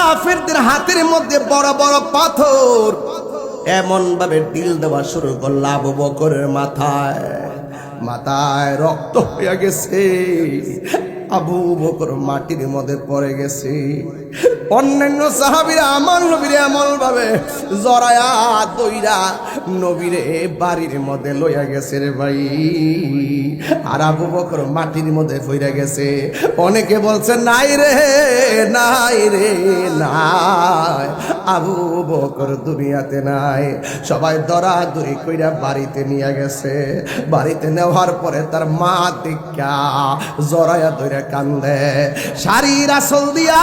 কাফেরদের হাতের মধ্যে বড় বড় পাথর এমন ভাবে ঢিল দেওয়া শুরু করল আবু বকরের মাথায়। মাথায় রক্ত হয়ে গেছে, আবু বকর মাটির মধ্যে পড়ে গেছে। অন্যান্য সাহাবীরা আমার নবীরে এমন ভাবে জড়ায়া দইরা নবীরে বাড়ির মধ্যে লইয়া গেছে রে ভাই। আর আবু বকর মাটির মধ্যে পড়ে গেছে। অনেকে বলছে নাই রে নাই রে নাই, আবু বকর দুনিয়াতে নাই। সবাই দরাদরি কইরা বাড়িতে নিয়ে গেছে। বাড়িতে নেওয়ার পরে তার মা দেখা জড়ায়া দইরা কান্দে, শাড়ির আঁচল দিয়া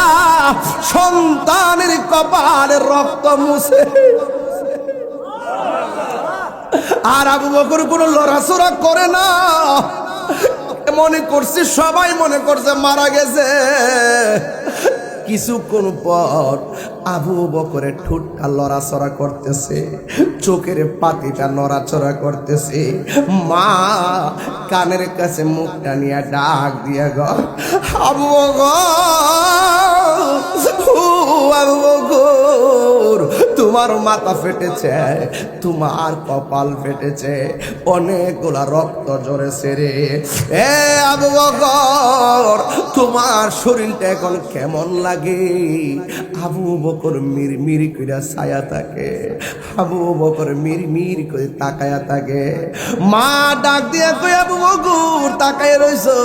সন্তানের কপালে রক্ত মুছে। আর আবু বকর কোনো লড়াচড়া করে না। মনে করছে, সবাই মনে করছে মারা গেছে। কিছুক্ষণ পর আবু বকরের ঠোঁটটা লড়াচড়া করতেছে, চোখের পাতিটা নড়াচড়া করতেছে। মা কানের কাছে মুখটা নিয়ে ডাক দিয়া গো, আবু বকর তোমার মাথা ফেটেছে, তোমার কপাল ফেটেছে, অনেকগুলা রক্ত ঝরেছে রে। এ আবু বকর তোমার শরীরটা এখন কেমন লাগে? আবু বকর মিরমির কইরা ছায়া থাকে, আবু বকর মিরমির করে তাকায়া থাকে। মা ডাক দিয়া কই, আবু বকর তাকায় রইছো,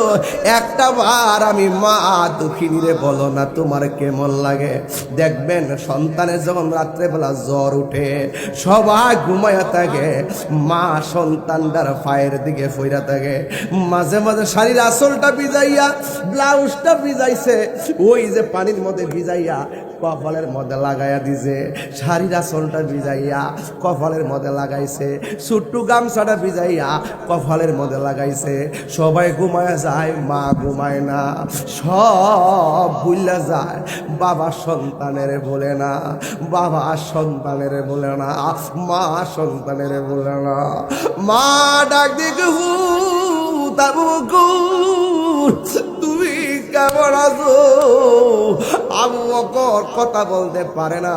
একটা বার আমি মা দুঃখিনী রে বলো না তোমার কেমন লাগে? দেখবেন সন্তানের যখন রাত্রেবেলা জ্বর উঠে সবাই ঘুমায়া থাকে, মা সন্তানটার পায়ের দিকে ফইরা থাকে। মাঝে মাঝে শাড়ির আঁচলটা ভিজাইয়া ব্লাউজটা ভিজাইছে, ওই যে পানির মধ্যে ভিজাইয়া কপালের মধ্যে লাগাইয়া দিছে। শাড়ির আঁচলটা ভিজাইয়া কপালের মধ্যে লাগাইছে, ছোট্ট গামছাটা ভিজাইয়া কপালের মধ্যে লাগাইছে। সবাই ঘুমায় যায়, মা ঘুমায় না, সব ভুইলা যায়। বাবা সন্তানের বলে না, বাবা সন্তানের বলে না, মা সন্তানের বলে না। মা ডাক দিকে তুমি কেমন আছো? আবু বকর কথা বলতে পারে না,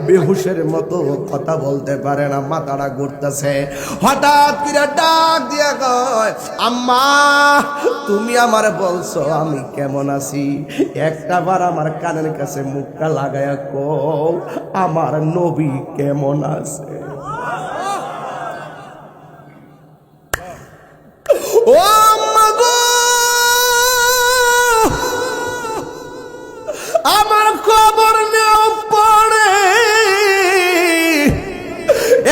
বেহুশের মতো কথা বলতে পারে না, মাথাটা ঘুরতেছে। হঠাৎ করে ডাক দিয়া কয়, আম্মা তুমি আমার বলছো আমি কেমন আছি? একটা বার আমার কানের কাছে মুখটা লাগায়া কও আমার নবী কেমন আছে? ও আম্মা গো, আমার খবর নেও পড়ে,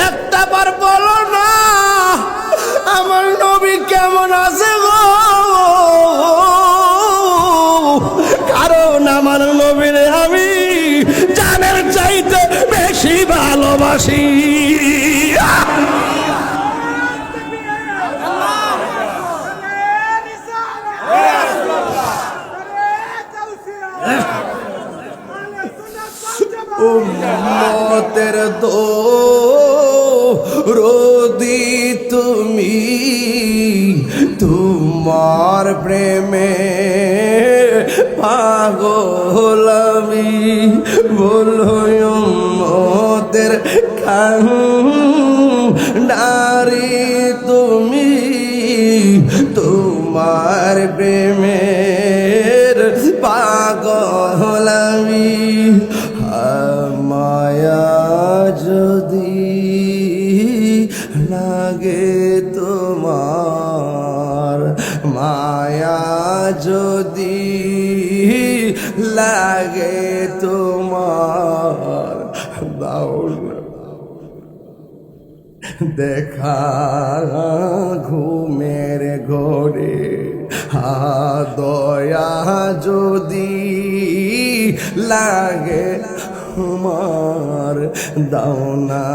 একটা বার বলো না আমার নবী কেমন আছে গো। কারণ আমার নবীরে আমি জানের চাইতে বেশি ভালোবাসি। উম্মতের দরদি তুমি, তোমার প্রেমে পাগল আমি। বলো উম্মতের কান্ডারি তুমি, তোমার প্রেমের পাগল আমি। মায়া যদি লাগে তোমার, মায়া যদি লাগে তোমার, দাও দেখা ঘুমের ঘরে। দয়া যদি লাগে তোমার, দাও না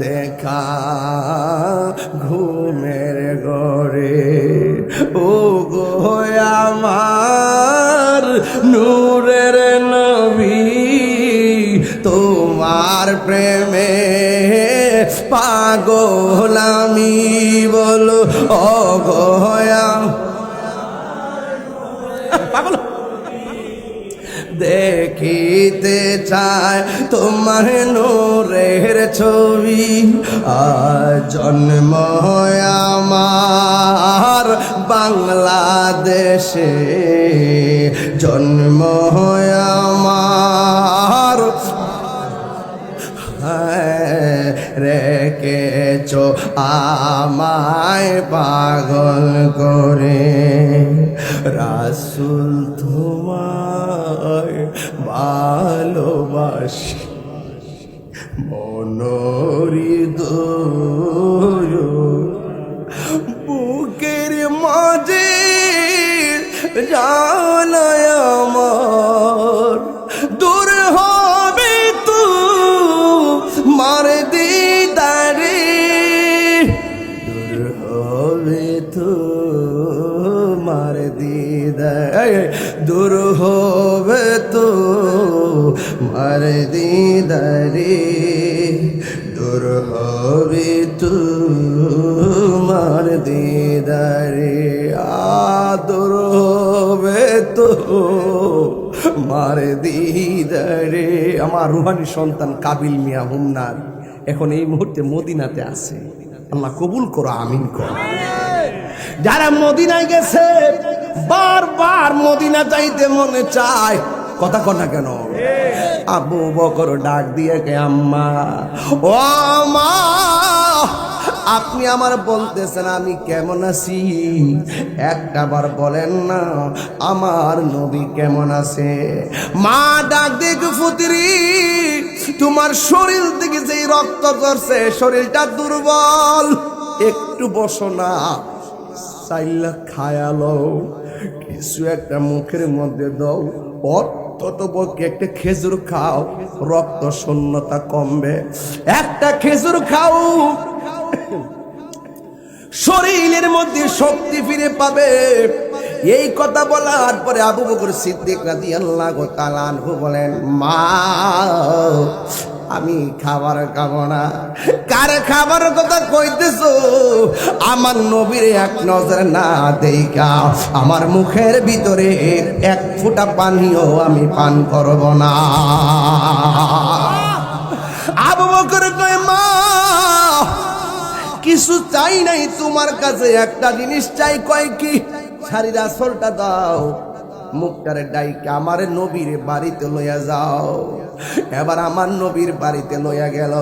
দেখা ঘুমের ঘরে। ও গো আমার নূরের নবী, তোমার প্রেমে পাগল আমি। বলো ও গো পাগল, দেখিতে চায় তোমার নূরের ছবি। জন্ম আমার বাংলাদেশে, জন্ম আমার রেখেছ আমায় পাগল করে। রাসূল তোমায় ভালোবাসি মনোহৃদয়, বুকের মাঝে জানায় আমার দূর হবে তো মার দিদারে, দূর হবে তো মার দিদারে, দূর হবে তো মার দিদারে, দূর হবে তো মার দিদারে, দূর হবে তো মার দিদারে। আমার রুহানি সন্তান কাবিল মিয়া হুমনার এখন এই মুহূর্তে মদিনাতে আছে। আল্লাহ কবুল করো, আমিন করো। যারা মদিনায় গেছে বারবার মদিনা যাইতে মনে চায়, কথা কনা কেন? আবু বকর ডাক দিয়ে কে আম্মা, ও মা, আপনি আমার বলতেছেন আমি কেমন আছি, একটাবার বলেন না আমার নবী কেমন আছে। মা ডাক দিয়ে ফুতিরি, তোমার শরীর থেকে যেই রক্ত ঝরছে শরীরটা দুর্বল, একটু বসো না, চাইলা খায়ালো, কিছু একটা মুখের মধ্যে দাও, অন্তত পক্ষে একটা খেজুর খাও, রক্ত শূন্যতা কমবে, একটা খেজুর খাও, শরীরের মধ্যে শক্তি ফিরে পাবে। এই কথা বলার পরে আবু বকর সিদ্দিক রাদিয়াল্লাহু তাআলা আনহু বলেন, মা আমি খাবার খাবো না। কার খাবার কথা কইতেছো? আমার নবীর এক নজর না দেখা আমার মুখের ভিতরে এক ফোঁটা পানিও আমি পান করব না। আবু বকর কয়, মা কিছু চাই নাই তোমার কাছে, একটা জিনিস চাই। কয় কি? শাড়ির আঁচলটা দাও, মুখটারে ডাইকে আমার নবীর বাড়িতে লইয়া যাও। এবার আমার নবীর বাড়িতে লইয়া গেল।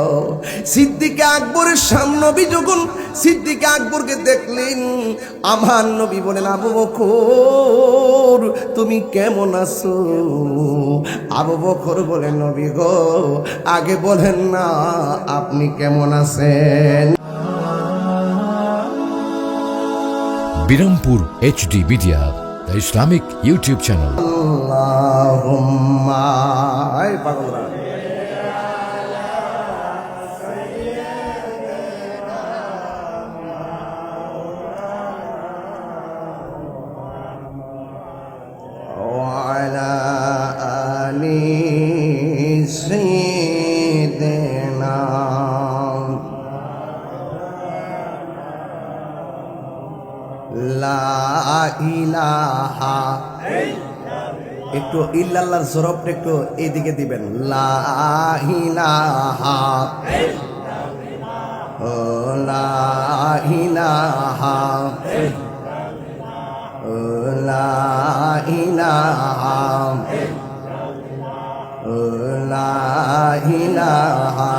সিদ্দিক আকবরের সামনে যখন সিদ্দিক আকবরকে দেখলেন, আমার নবী বলেন, আবু বকর তুমি কেমন আছো? আবু বকর বলেন, নবী গো আগে বলেন না আপনি কেমন আছেন। Birampur HD media, the Islamic YouTube channel. আল্লাহুম্মা পাগলরা ওয়ালা আলি সাইয়্যিদিনা লা ইলাহা, একটু ইল্লাল্লাহর জরবটা একটু এইদিকে দিবেন, লা ইলাহা, ও লা ইলাহা, ও লা ইলাহা, ও লা ইলাহা,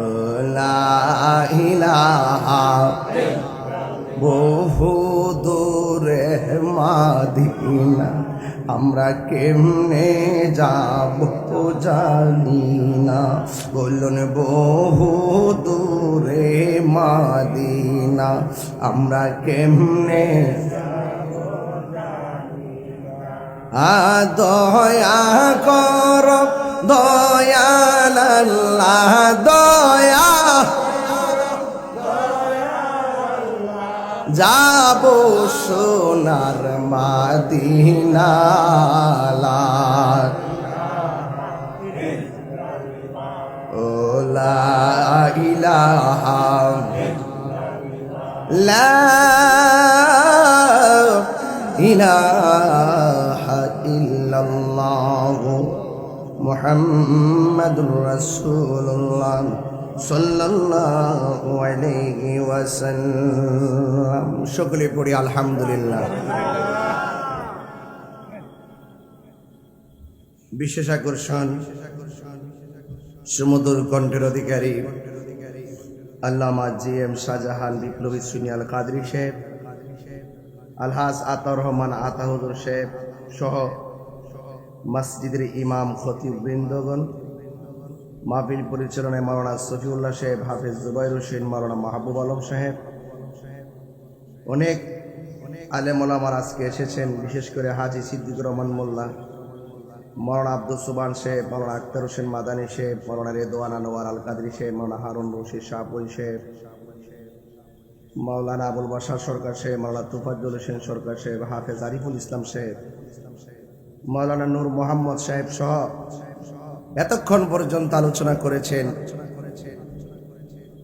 ও লা ইলাহা। বহু দূরে মাদিনা আমরা কেমনে যাব জানি না, বলুন বহু দূরে মাদিনা আমরা কেমনে। দয়া কর দয়াল আল্লাহ, দয়া যাব সোনার মাদিনা, ও লা ইলাহা, লা ইলাহা ইল্লাল্লাহ। ইল্লাল্লাহু মুহাম্মাদুর রাসূলুল্লাহ সাল্লাল্লাহু আলাইহি ওয়াসাল্লাম। সকলে পড়ি আলহামদুলিল্লাহ। বিশেষ আকর্ষণ সুমধুর কণ্ঠের অধিকারী আল্লামা জি.এম. শাহজাহান বিপ্লবী সুনিয়াল কাদরি সাহেব, আলহাজ আতাউর রহমান আতা হুজুর সাহেব সহ মসজিদের ইমাম খতিব বৃন্দগণ, মাহফিল পরিচালনায় মাওলানা সফিউল্লাহ সাহেব, হাফেজ জুবাইর হোসেন, মাওলানা মাহবুব আলম সাহেব, অনেক আলেম ওলামার আজকে এসেছেন। বিশেষ করে হাজি সিদ্দিকুর রহমান মোল্লা, মাওলানা আব্দুল সুবহান সাহেব, মাওলানা আক্তার হোসেন মাদানী সাহেব, মাওলানা রেদওয়ান আনোয়ার আল কাদরি সাহেব, মাওলানা হারুন রশিদ শাহপুরী সাহেব, মাওলানা আবুল বাশার সরকার সাহেব, মাওলানা তুফাজ্জল হোসেন সরকার সাহেব, হাফেজ আরিফুল ইসলাম সাহেব, মাওলানা নূর মোহাম্মদ সাহেব সহ এতক্ষণ পর্যন্ত আলোচনা করেছেন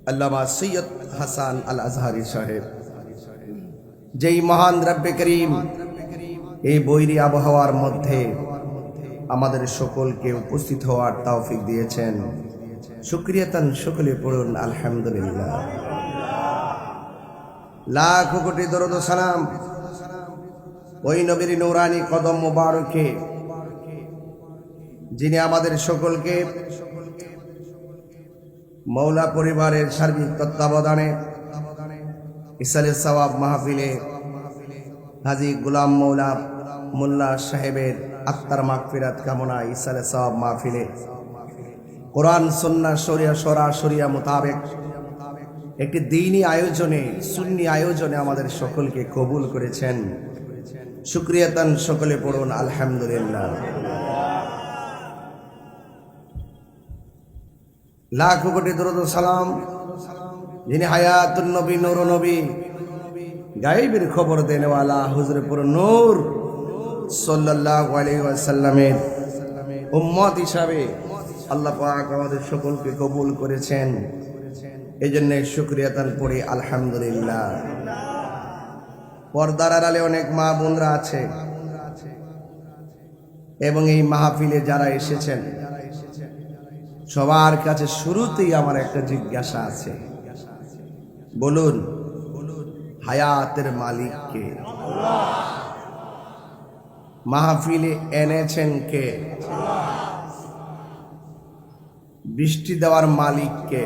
আল্লামা সৈয়দ হাসান আল আজহারি সাহেব। যেই মহান রব্বে করিম এই বৈরী আবহাওয়ার মধ্যে আমাদের সকলকে উপস্থিত হওয়ার তৌফিক দিয়েছেন, শুকরিয়াতান সকলে পড়ুন আলহামদুলিল্লাহ। লাখ কোটি দরুদ ও সালাম ওই নবীর নূরানি কদম মুবারকে, যিনি আমাদের সকলকে মৌলা পরিবারের সার্বিক তত্ত্বাবধানে ইসালে সওয়াব মাহফিলে হাজী গোলাম মৌলা মোল্লা সাহেবের আত্মার মাগফিরাত কামনা ইসালে সওয়াব মাহফিলে কোরআন সুন্নাহ শরিয়া সরাসরিয়া মোতাবেক একটি দ্বীনি আয়োজনে, সুন্নি আয়োজনে আমাদের সকলকে কবুল করেছেন। শুকরিয়াতান সকলে পড়ুন আলহামদুলিল্লাহ। লাখ কোটি দরুদ ও সালাম যিনি হায়াতুন নবী, নূর নবী, গায়েবের খবর দেনেওয়ালা হুজুর পুর নূর সাল্লাল্লাহু আলাইহি ওয়াসাল্লামের উম্মত হিসাবে আল্লাহ পাক আমাদের সকলকে কবুল করেছেন। এই জন্য শুকরিয়াতান পড়ি আলহামদুলিল্লাহ। পর্দার আড়ালে অনেক মা বোনরা আছে এবং এই মাহফিলে যারা এসেছেন সবার কাছে শুরুতেই আমার একটা জিজ্ঞাসা আছে, বলুন হায়াতের মালিক কে? মাহফিলে এনেছেন কে? বৃষ্টি দেওয়ার মালিক কে?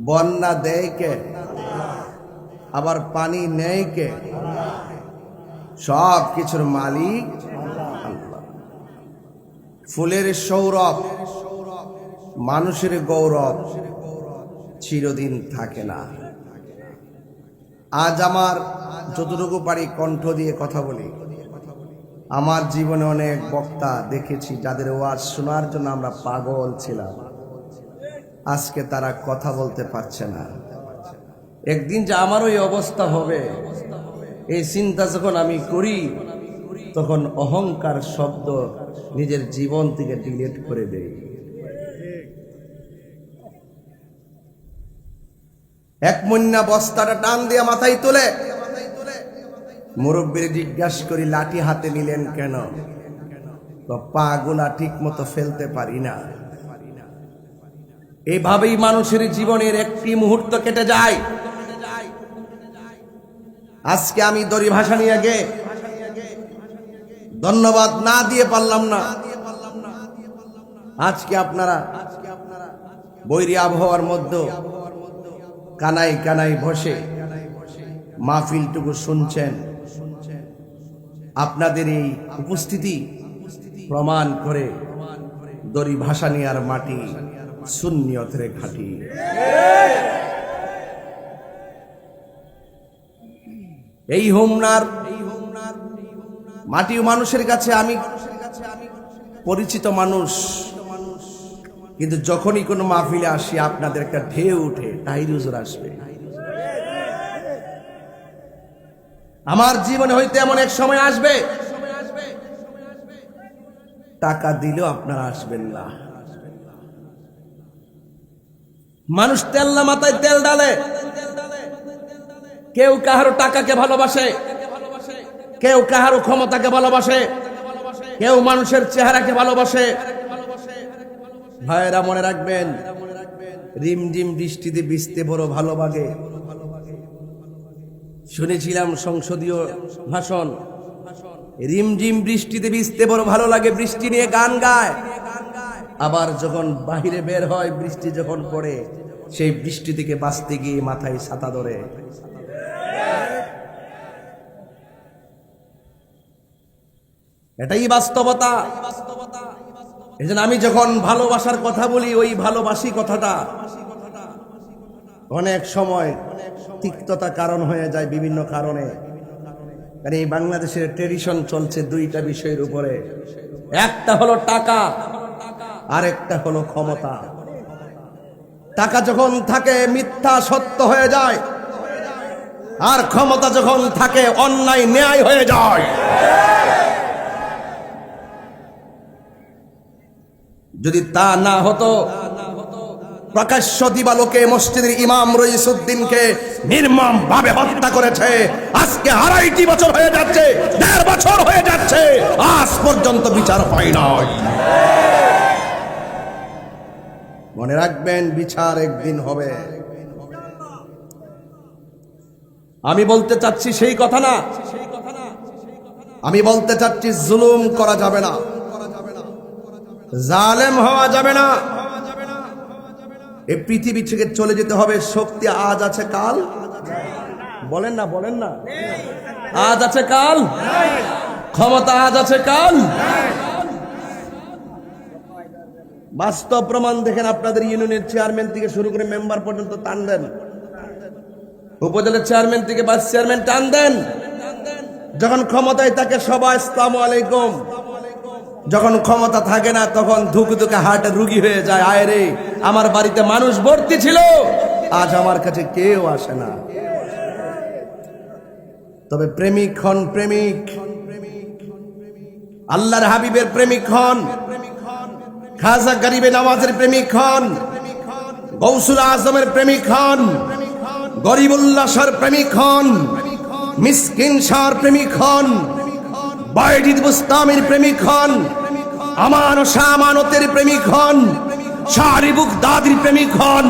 বন্যা দেয় কে? আবার পানি নেয় কে? সব কিছুর মালিক আল্লাহ। ফুলের সৌরভ, মানুষের গৌরব চিরদিন থাকে না। আজ আমার যতটুকু পারি কণ্ঠ দিয়ে কথা বলি। আমার জীবনে অনেক বক্তা দেখেছি যাদের ওয়াজ শোনার জন্য আমরা পাগল ছিলাম, আজকে তারা কথা বলতে পারছে না। একদিন যে আমারও এই অবস্থা হবে এই চিন্তা যখন আমি করি, তখন অহংকার শব্দ নিজের জীবন থেকে ডিলিট করে দেই। এক মন্যা বস্তাটা টান দিয়ে মাথায় তোলে, মুরব্বীর জিজ্ঞাসা করি লাঠি হাতে নিলেন কেন? পা গুলা ঠিক মতো ফেলতে পারি না। এইভাবেই মানুষের জীবনের একটি মুহূর্ত কেটে যায়। আজকে আমি দড়ি ভাষা নিয়ে গে ধন্যবাদ না দিয়ে পারলাম না। আজকে আপনারা বৈরী আবহাওয়ার মধ্যে কানাই কানাই বসে মাহফিলটুকু শুনছেন। আপনাদের এই উপস্থিতি প্রমাণ করে দড়ি ভাষা নিয়ার মাটি সুন্নিয়তের ঘাঁটি। এই হোমনার মাটি মানুষের কাছে আমি পরিচিত মানুষ, কিন্তু যখনই কোনো মাহফিলে আসি আপনাদের একটা ঢেউ উঠে, তাহির হুজুর আসবে। আমার জীবনে হইতে এমন এক সময় আসবে টাকা দিলেও আপনারা আসবেন না। মানুষ তেল্লা মাথায় তেল ডালে, কেউ কাহারো টাকাকে ভালোবাসে, কেউ কাহারও ক্ষমতাকে ভালোবাসে, কেউ মানুষের চেহারাকে ভালোবাসে। ভাইয়েরা মনে রাখবেন, রিমঝিম বৃষ্টিতে ভিজতে বড় ভালো লাগে। শুনেছিলাম সংসদীয় ভাষণ, রিমঝিম বৃষ্টিতে ভিজতে বড় ভালো লাগে, বৃষ্টি নিয়ে গান গায়। আবার যখন বাহিরে বের হয়, বৃষ্টি যখন পড়ে, সেই বৃষ্টি থেকে বাঁচতে গিয়ে মাথায় ছাতা ধরে। এটাই বাস্তবতা। এজন্য আমি যখন ভালোবাসার কথা বলি, ওই ভালোবাসি কথাটা অনেক সময় তিক্ততা কারণ হয়ে যায় বিভিন্ন কারণে। কারণ এই বাংলাদেশের ট্রেডিশন চলছে দুইটা বিষয়ের উপরে, একটা হলো টাকা, আরেকটা হলো ক্ষমতা। টাকা যখন থাকে মিথ্যা সত্য হয়ে যায়, আর ক্ষমতা যখন থাকে অন্যায় ন্যায় হয়ে যায়। যদি তা না হতো, প্রকাশ্য দিবালোকে মসজিদের ইমাম রইসউদ্দিনকে নির্মম ভাবে হত্যা করেছে। আজকে 2.5 বছর হয়ে যাচ্ছে, 1.5 বছর হয়ে যাচ্ছে, আজ পর্যন্ত বিচার হয় নাই। মনে রাখবেন, বিচার একদিন হবে। আমি বলতে চাচ্ছি সেই কথা না, আমি বলতে চাচ্ছি জুলুম করা যাবে না, জালেম হওয়া যাবে না। এই পৃথিবী থেকে চলে যেতে হবে। শক্তি আজ আছে কাল, বলেন না, বলেন না, আজ আছে কাল, ক্ষমতা আজ আছে কাল। বাস্তব প্রমাণ দেখেন, আপনাদের ইউনিয়নের চেয়ারম্যান থেকে শুরু করে মেম্বার পর্যন্ত টান দেন, উপজেলার চেয়ারম্যান থেকে ভাইস চেয়ারম্যান টান দেন। যখন ক্ষমতায় থাকে সবাই আসসালামু আলাইকুম, যখন ক্ষমতা থাকে না তখন ধুকে ধুকে হার্টের রুগী হয়ে যায়। আয় রে, আমার বাড়িতে মানুষ ভর্তি ছিল, আজ আমার কাছে কেউ আসে না। তবে প্রেমিক হন, প্রেমিক, আল্লাহর হাবিবের প্রেমিক হন, খাজা গরিবে নওয়াজের প্রেমিক হন, গৌসুল আজমের প্রেমিক হন, গরিবুল্লাহ শাহর প্রেমিক হন, মিসকিন শাহর প্রেমিক হন, বাইজিদ বুস্তামির প্রেমিক হন, আমান ও শাহ আমানতের প্রেমিক হন, শাহরি বুগদাদির প্রেমিক হন,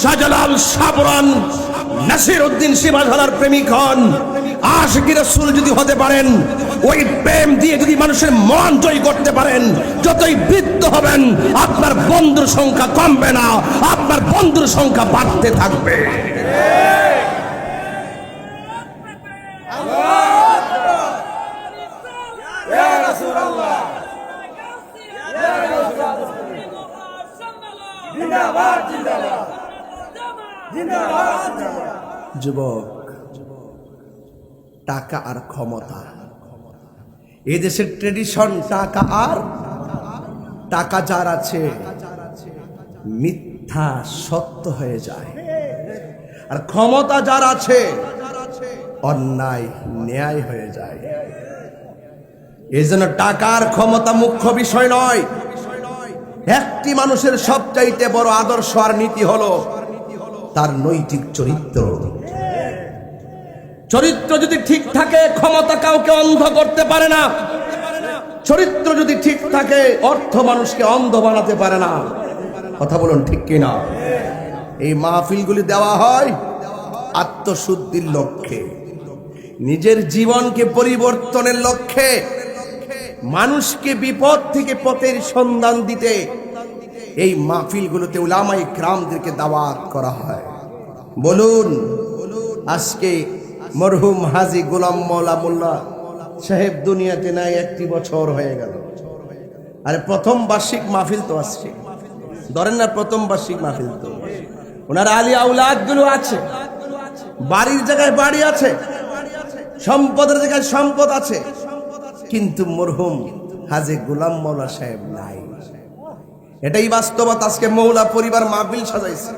শাহজালাল শাহপুরান নাসির উদ্দিন শিবাঝালার প্রেমিক হন। আশিকি রাসূল যদি হতে পারেন, ওই প্রেম দিয়ে যদি মানুষের মন জয় করতে পারেন, যতই বৃদ্ধ হবেন আপনার বন্ধুর সংখ্যা কমবে না, আপনার বন্ধুর সংখ্যা বাড়তে থাকবে। যুবক, টাকা আর ক্ষমতা, এই দেশের ট্রেডিশন টাকা আর টাকা যার আছে মিথ্যা সত্য হয়ে যায়, আর ক্ষমতা যার আছে অন্যায় ন্যায় হয়ে যায়। এই জন্য টাকা আর ক্ষমতা মুখ্য বিষয় নয়। একটি মানুষের সবচাইতে বড় আদর্শ আর নীতি হলো তার নৈতিক চরিত্র। চরিত্র যদি ঠিক থাকে, ক্ষমতা কাউকে অন্ধ করতে পারে না। চরিত্র যদি ঠিক থাকে, অর্থ মানুষকে অন্ধ বানাতে পারে না। কথা বলুন ঠিক কিনা? এই মাহফিলগুলি দেওয়া হয় আত্মশুদ্ধির লক্ষ্যে, নিজের জীবনকে পরিবর্তনের লক্ষ্যে, মানুষকে বিপদ থেকে পথের সন্ধান দিতে এই মাহফিলগুলোতে উলামায়ে কিরামদেরকে দাওয়াত করা হয়। বলুন, আজকে মরহুম হাজী গোলাম মওলা মোল্লা সাহেব দুনিয়াতে নাই 1 বছর হয়ে গেল। আরে প্রথম বার্ষিক মাহফিল তো আসছে, ধরেন না প্রথম বার্ষিক মাহফিল, তো ওনার আলী আউলাদ গুলো আছে, বাড়ির জায়গায় বাড়ি আছে, সম্পদের জায়গায় সম্পদ আছে, কিন্তু মরহুম হাজী গোলাম মওলা সাহেব নাই। এটাই বাস্তবতা। আজকে মওলা পরিবার মাহফিল সাজাইছে,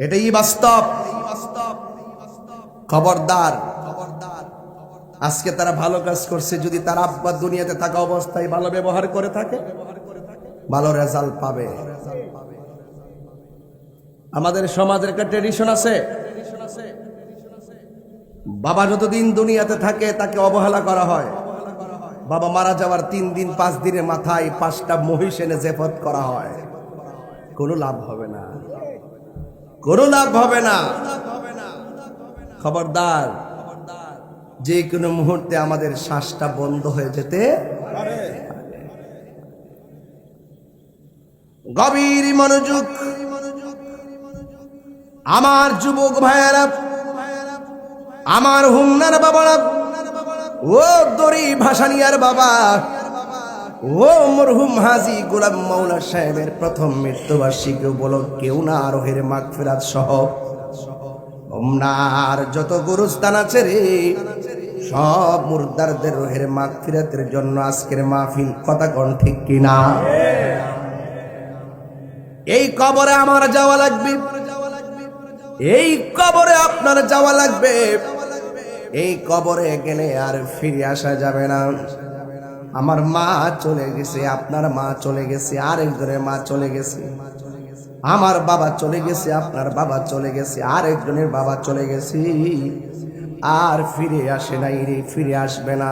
এটাই বাস্তব। খবরদার, আজকে তারা ভালো কাজ করছে, যদি তার আব্বা দুনিয়াতে থাকা অবস্থায় ভালো ব্যবহার করে থাকে, ভালো রেজাল্ট পাবে। আমাদের সমাজের একটা ট্রেডিশন আছে, বাবা যতদিন দুনিয়াতে থাকে তাকে অবহেলা করা হয়। বাবা মারা যাওয়ার 3 দিন 5 দিনের মাথায় 5টা মহিষ এনে জেফত করা হয়। কোনো লাভ হবে না, কোনো লাভ হবে না। খবরদার, যে কোনো মুহূর্তে আমাদের শ্বাসটা বন্ধ হয়ে যেতে পারে। গভীর মনোযোগ আমার যুবক ভাইয়েরা, আমার হুমনার বাবারা, ও দরি ভাসানিয়ার বাবা, ও মরহুম হাজী গোলাম মাওলা সাহেবের প্রথম মৃত্যুবার্ষিকী উপলক্ষে উনার রোহের মাগফিরাত সহ হুমনার যত গুরুস্থান আছে রে, সব মুর্দারদের রোহের মাগফিরাতের জন্য আজকের মাহফিল। কথা কোন ঠিক কিনা? এই কবরে আমার যাওয়া লাগবে, এই কবরে আপনার যাওয়া লাগবে। এই কবরে গেলে আর ফিরে আসা যাবে না। আমার মা চলে গেছে, আপনার মা চলে গেছে, আরেকজনের মা চলে গেছে, আমার বাবা চলে গেছে, আপনার বাবা চলে গেছে, আরেকজনের বাবা চলে গেছে, আর ফিরে আসে নাই রে, ফিরে আসবে না।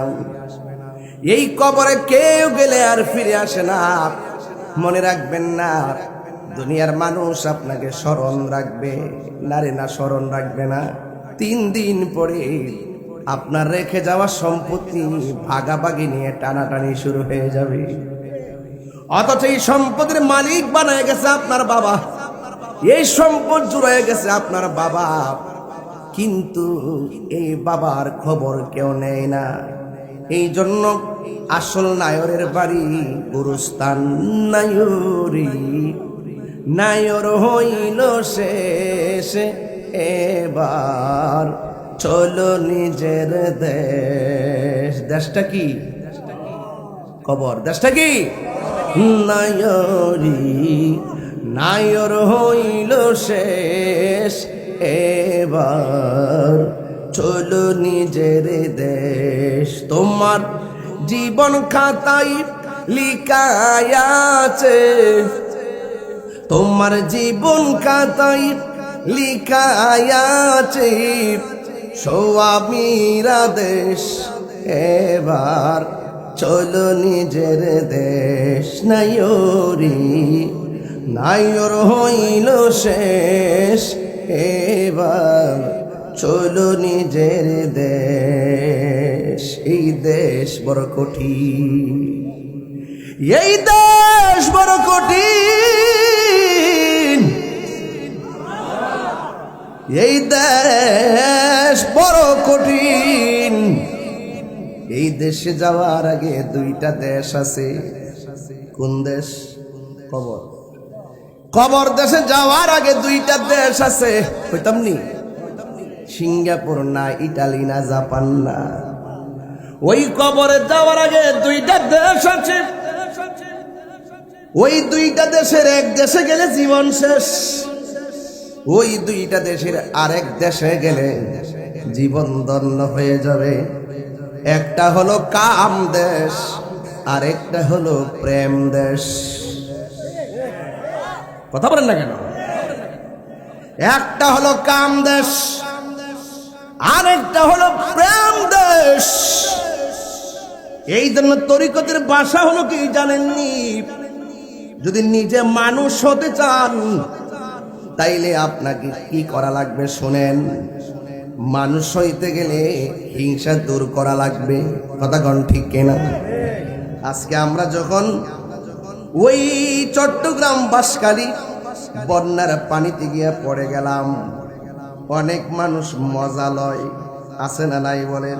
এই কবরে কেউ গেলে আর ফিরে আসে না। মনে রাখবেন না, দুনিয়ার মানুষ আপনাকে স্মরণ রাখবে না রে, না স্মরণ রাখবে না। 3 দিন পরে আপনার রেখে যাওয়া সম্পত্তি ভাগাভাগি নিয়ে টানাটানি শুরু হয়ে যাবে। অথচ এই সম্পদের মালিক বানায় গেছে আপনার বাবা, এই সম্পদ জুড়ে গেছে আপনার বাবা, কিন্তু এই বাবার খবর কেউ নেয় না। এই জন্য আসল নায়রের বাড়ি গুরুস্থান নায়রি, নায়র হইল শেষ, এবার চলো নিজের দেশ। দেশটা কি? কবর। দেশটা কি? নায়রি, নায়র হইল শেষ, এবার চলো নিজের দেশ। তোমার জীবন খাতায় লিখায় আছে, তোমার জীবন খাতায় লিখায় আছে সোয়ামীরা দেশ, এবার চলো নিজের দেশ। নায়রি, নায়র হইল শেষ, এবার চলো নিজের দেশ। এই দেশ বড় কঠিন, এই দেশ বড় কঠিন, এই দেশ বড় কঠিন। এই দেশে যাওয়ার আগে 2টা দেশ আছে। কোন দেশ? কবর। কবর দেশে যাওয়ার আগে 2টা দেশ আছে। কইতাম নি? সিঙ্গাপুর না ইটালি না জাপান না। ওই কবরে যাওয়ার আগে 2টা দেশ আছে। ওই 2টা দেশের এক দেশে গেলে জীবন শেষ, ওই 2টা দেশের আরেক দেশে গেলে জীবন ধন্য হয়ে যাবে। একটা হলো কাম দেশ, আরেকটা হলো প্রেম দেশ। কথা বলেন না কেন? একটা হলো কাম দেশ, আরেকটা হলো প্রেম দেশ। এই জন্য তরিকতের ভাষা হলো কি জানেননি? যদি নিজে মানুষ হতে চান তাইলে আপনাকে কি করা লাগবে শোনেন। মানুষ হইতে গেলে হিংসা দূর করা লাগবে। কথা কোন ঠিক কিনা? আজকে আমরা যখন ওই চট্টগ্রাম বাঁশখালী বন্যার পানিতে গিয়ে পড়ে গেলাম, অনেক মানুষ মজা লয়, আছে না নাই বলেন?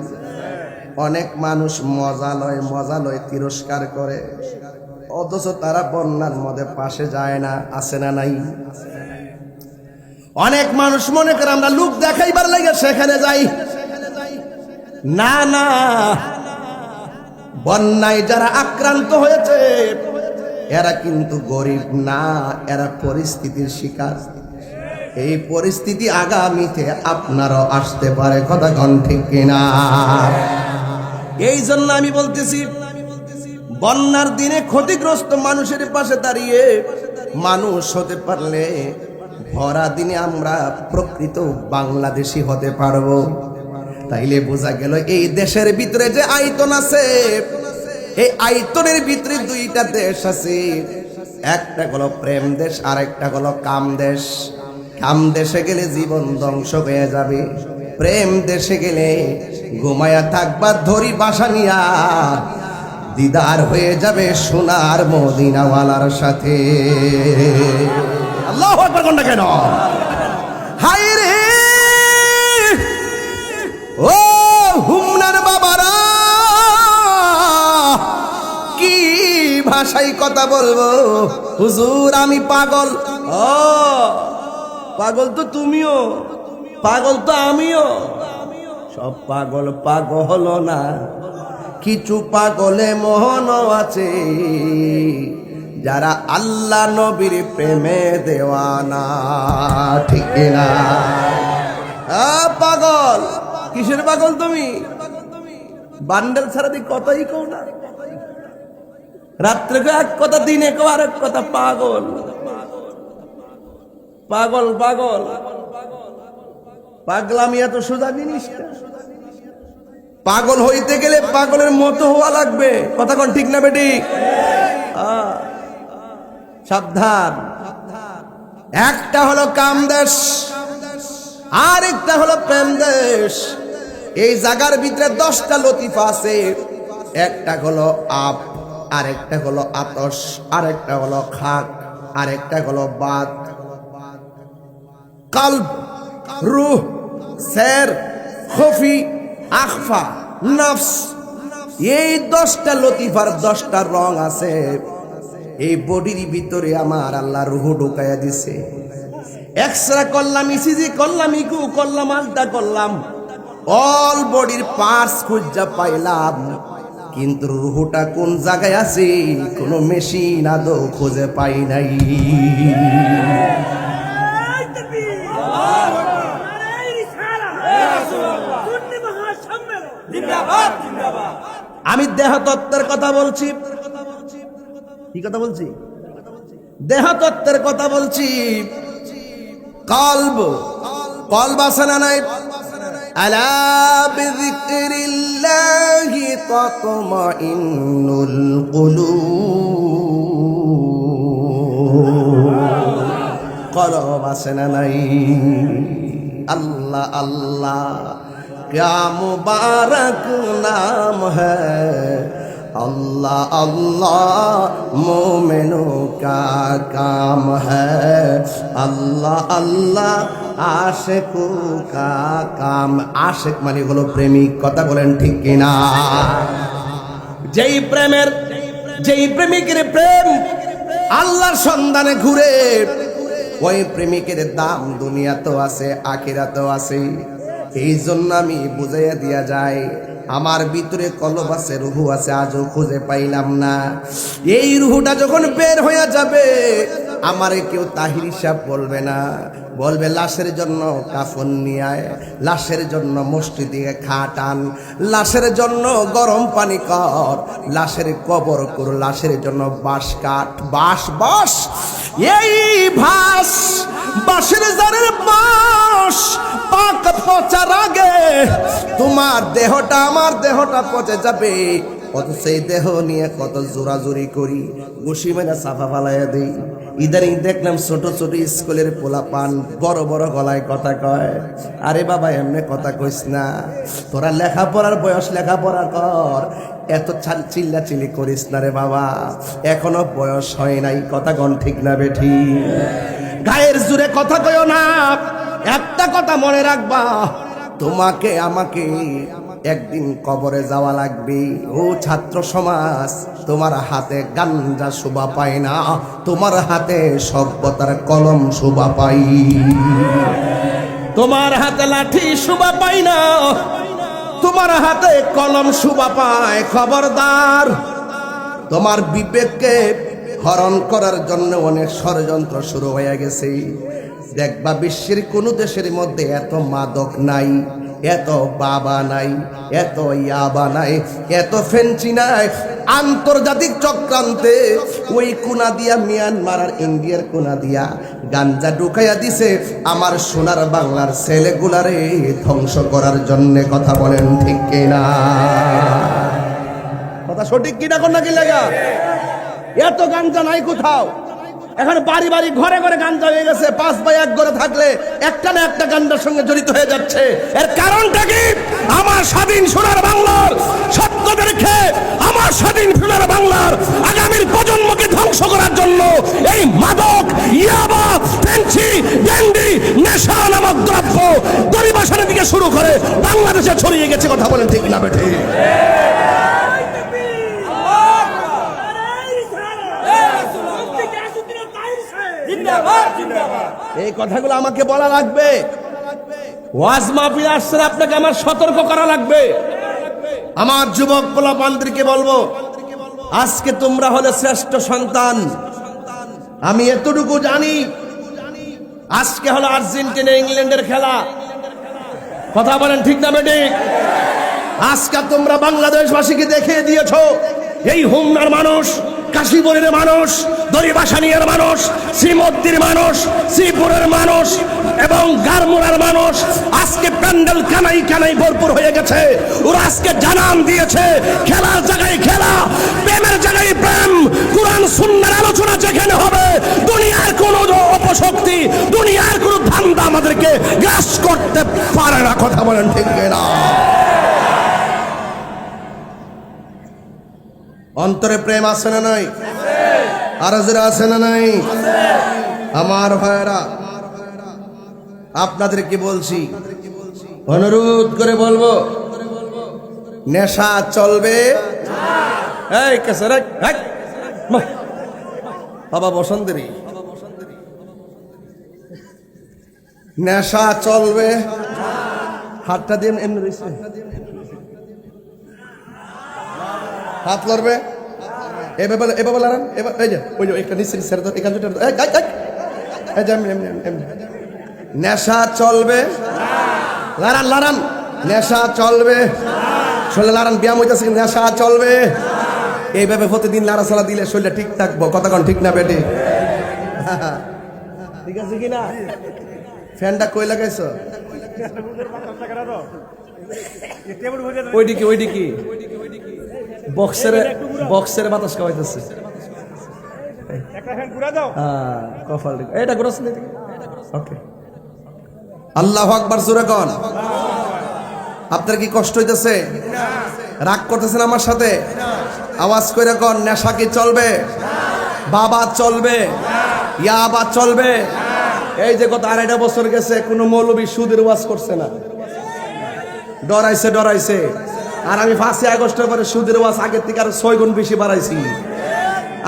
অনেক মানুষ মজা লয় তিরস্কার করে, অথচ তারা বন্যার মধ্যে পাশে যায় না, আছে না নাই? অনেক মানুষ মনে করে আমরা লোক দেখাইবার লাগে সেখানে যাই। না না, বন্যায় যারা আক্রান্ত হয়েছে এরা কিন্তু গরিব না, এরা পরিস্থিতির শিকার। এই পরিস্থিতি আগামীতে আপনারও আসতে পারে। কথা কোন ঠিক কিনা? এই জন্য আমি বলতেছি, বন্যার দিনে ক্ষতিগ্রস্ত মানুষের পাশে দাঁড়িয়ে মানুষ হতে পারলে ভরা দিনে আমরা প্রকৃত বাংলাদেশি হতে পারবো। তাইলে বোঝা গেল এই দেশের ভিতরে যে আয়তন আছে, এই আয়তনের ভিতরে দুইটা দেশ আছে। একটা হলো প্রেম দেশ, আর একটা হলো কাম দেশ। কাম দেশে গেলে জীবন ধ্বংস হয়ে যাবে, প্রেম দেশে গেলে ঘুমায়া থাকবা ধরি বাসা নিয়া, দিদার হয়ে যাবে সোনার মদিনাওয়ালার সাথে। আল্লাহু আকবার কোনটা কেন? হায় রে ও হুমনার বাবারা, কি ভাষায় কথা বলবো? হুজুর আমি পাগল। ও পাগল তো তুমিও, পাগল তো আমিও। সব পাগল পাগল না, কিছু পাগলে মোহন আছে, যারা আল্লাহ নবীর প্রেমে দেওয়ানা। ঠিক না? পাগল কিসের পাগল তুমি? বান্ডেল ছাড়া দি কথাই কও না, রাত্রে কেউ এক কথা, দিনে কেউ আরেক কথা। পাগল পাগল পাগল পাগলামি এত সোজা জিনিস না। পাগল হইতে গেলে পাগলের মতো হওয়া লাগবে। কথা কোন ঠিক না বেটি? সাবধান। একটা হলো কাম দেশ, আর একটা হলো প্রেম দেশ। এই জায়গার ভিতরে 10টা লতিফা আছে। একটা হলো আপ, আর একটা হলো আতশ, আর একটা হলো খাক, আর একটা হলো বাত। কলব, রূহ, সের, খফি, আখফা, নফস, এই 10টা লতিফার 10টা রং আছে। এই বডির ভিতরে আমার আল্লাহ রূহ ঢুকাইয়া দিছে। এক্সরা করলাম, ইসিজি করলাম, ইকু করলাম, আলটা করলাম, অল বডির পার্টস খুঁজা পাইলাম, কিন্তু রূহটা কোন জায়গায় আছে কোন মেশিন আদৌ খুঁজে পাই নাই। আমি দেহতত্ত্বের কথা বলছি। কি কথা বলছি? দেহতত্ত্বের কথা বলছি। কলব, কলব আছে না নাই? আলা বিযিকরিল্লাহি তাতমাইন্নুল কুলুব। কলব আছে না নাই? আল্লাহ আল্লাহ क्या मुबारक नाम है, अल्लाह अल्लाह मोमिनों का काम है, अल्लाह अल्लाह आशिकों का काम। आशिक माने হলো প্রেমিক। কথা বলেন ঠিক কিনা? যেই প্রেমিকের প্রেম আল্লাহর সন্ধানে ঘুরে, ওই প্রেমিকের দাম দুনিয়াতেও আছে, আখিরাতেও আছে। এই জন্য আমি বুঝাইয়া দিয়া যায়, আমার ভিতরে কলব আছে, রূহ আছে, আজও খুঁজে পাইলাম না। এই রূহটা যখন বের হয়ে যাবে, আমারে কেউ তাহির হিসাব বলবে না, বলবে লাশের জন্য কাফন নিয়ে আয়, লাশের জন্য মসজিদে খাটান, লাশের জন্য গরম পানি কর, লাশের কবর কর, লাশের জন্য বাঁশ কাঠ, বাঁশ বাঁশ, এই ভাস বাঁশের জারের বাঁশ পাক পচার আগে তোমার দেহটা, আমার দেহটা পচে যাবে। কত সেই দেহ নিয়ে কত জোরাজুরি করি, ঘুষি মেরা সাফা ফালাইয়া দিই। ইদানিং দেখলাম ছোট ছোট স্কুলের পোলাপান বড় বড় গলায় কথা কয়। আরে বাবা এমনি কথা কইস না, তোরা লেখাপড়ার বয়স, লেখাপড়া কর, এত চিল্লা চিল্লি করিস না রে বাবা, এখনো বয়স হয় নাই। কথা কোন ঠিক না বেঠি? গায়ের জুড়ে কথা কইও না। একটা কথা মনে রাখবা, তোমাকে আমাকে একদিন কবরে যাওয়া লাগবে। ও ছাত্র সমাজ, তোমার হাতে গাঞ্জা শোভা পায় না, তোমার হাতে সভ্যতার কলম শোভা পাই। তোমার হাতে লাঠি শোভা পাই না, তোমার হাতে কলম শোভা পায়। খবরদার, তোমার বিবেককে হরণ করার জন্য অনেক ষড়যন্ত্র শুরু হয়ে গেছে। দেখবা বিশ্বের কোন দেশের মধ্যে এত মাদক নাই, এত বাবা নাই, এত ইয়াবা নাই, এত ফেন্সি নাই। আন্তর্জাতিক চক্রান্তে ওই কোনা দিয়া মিয়ানমার আর ইন্ডিয়ার কোনা দিয়া গাঞ্জা ঢুকাইয়া দিছে আমার সোনার বাংলার ছেলেগুলারে ধ্বংস করার জন্য। কথা বলেন ঠিক কিনা? কথা সঠিক কিনা? কোন নাকি লাগা এত গাঞ্জা নাই কোথাও। এখন বাড়ি বাড়ি ঘরে ঘরে গাঞ্জা হয়ে গেছে। 5 ভাই এক ঘরে থাকলে একটা না একটা গাঞ্জার সঙ্গে জড়িত হয়ে যাচ্ছে। এর কারণটা কি? আমার স্বাধীন সোনার বাংলার সত্যদেরকে, আমার স্বাধীন সোনার বাংলার আগামীর প্রজন্মকে ধ্বংস করার জন্য এই মাদক, ইয়াবা, ফেন্সি, ব্যান্ডি, নেশা নামক দ্রব্য দরিবাসানের দিকে শুরু করে বাংলাদেশে ছড়িয়ে গেছে। কথা বলেন ঠিক না বেঠে? এই কথাগুলো আমাকে বলা লাগবে। ওয়াজ মাহফিল আসছেন, আপনাকে আমার সতর্ক করা লাগবে। আমার যুবক পোলাপানদেরকে বলবো, আজকে তোমরা হলে শ্রেষ্ঠ সন্তান। আমি এতটুকু জানি, আজকে হলো আর্জেন্টিনা ইংল্যান্ডের খেলা। কথা বলেন ঠিক না বেঠিক? আজকে তোমরা বাংলাদেশবাসীকে দেখিয়ে দিয়েছো এই হোমনার মানুষ, কাশীপুরের মানুষ, দরিবাসানিয়ার মানুষ, শ্রীমদ্দির মানুষ, শ্রীপুরের মানুষ এবং গারমুরার মানুষ আজকে প্যান্ডেল কানাই কানাই ভরপুর হয়ে গেছে। ওরা আজকে জানান দিয়েছে, খেলার জায়গায় খেলা, প্রেমের জায়গায় প্রেম, কোরআন সুন্নাহর আলোচনা যেখানে হবে, দুনিয়ার কোন অপশক্তি, দুনিয়ার কোন ধান্দা আমাদেরকে গ্রাস করতে পারে না। কথা বলেন ঠিক না? অন্তরে প্রেম আছে না নাই? আর যারা আছে না নাই? আমার ভাইরা, আপনাদেরকে বলছি, অনুরোধ করে বলবো, নেশা চলবে। এই কেসে রে, বাবা বসন্তেরই নেশা চলবে। হাতটা দিয়ে এমনি দিচ্ছে, হাত লড়বে। এভাবে লড়ান। এবার এই যে ওই যে একটা নিশ্চিত স্যার তো এখান থেকে নেশা চলবে। লড়ান লড়ান, নেশা চলবে। শরীরে লড়ান, ব্যায়াম হইতেছে, নেশা চলবে। এইভাবে প্রতিদিন নাড়াচাড়া দিলে শরীরটা ঠিক থাকবো। কতক্ষণ ঠিক না বেটি? ঠিক আছে কি না? ফ্যানটা কই লাগাইছো? ওইদিকে ওইদিকে বক্সের বাতাস খাওয়াইতেছে। আল্লাহু আকবার জোরে কোন। আপনার কি কষ্ট হইতেছে? রাগ করতেছেন আমার সাথে? আওয়াজ করে কোন। নেশা কি চলবে? বাবা চলবে? ইয়াবা চলবে? এই যে গত 2.5 বছর গেছে, কোন মৌলবী সুদের ওয়াজ করছে না। ডরাইছে। আর আমি 5 আগস্টের পরে সুদের ওয়াজ আগের থেকে আরো 6 গুণ বেশি বাড়াইছি।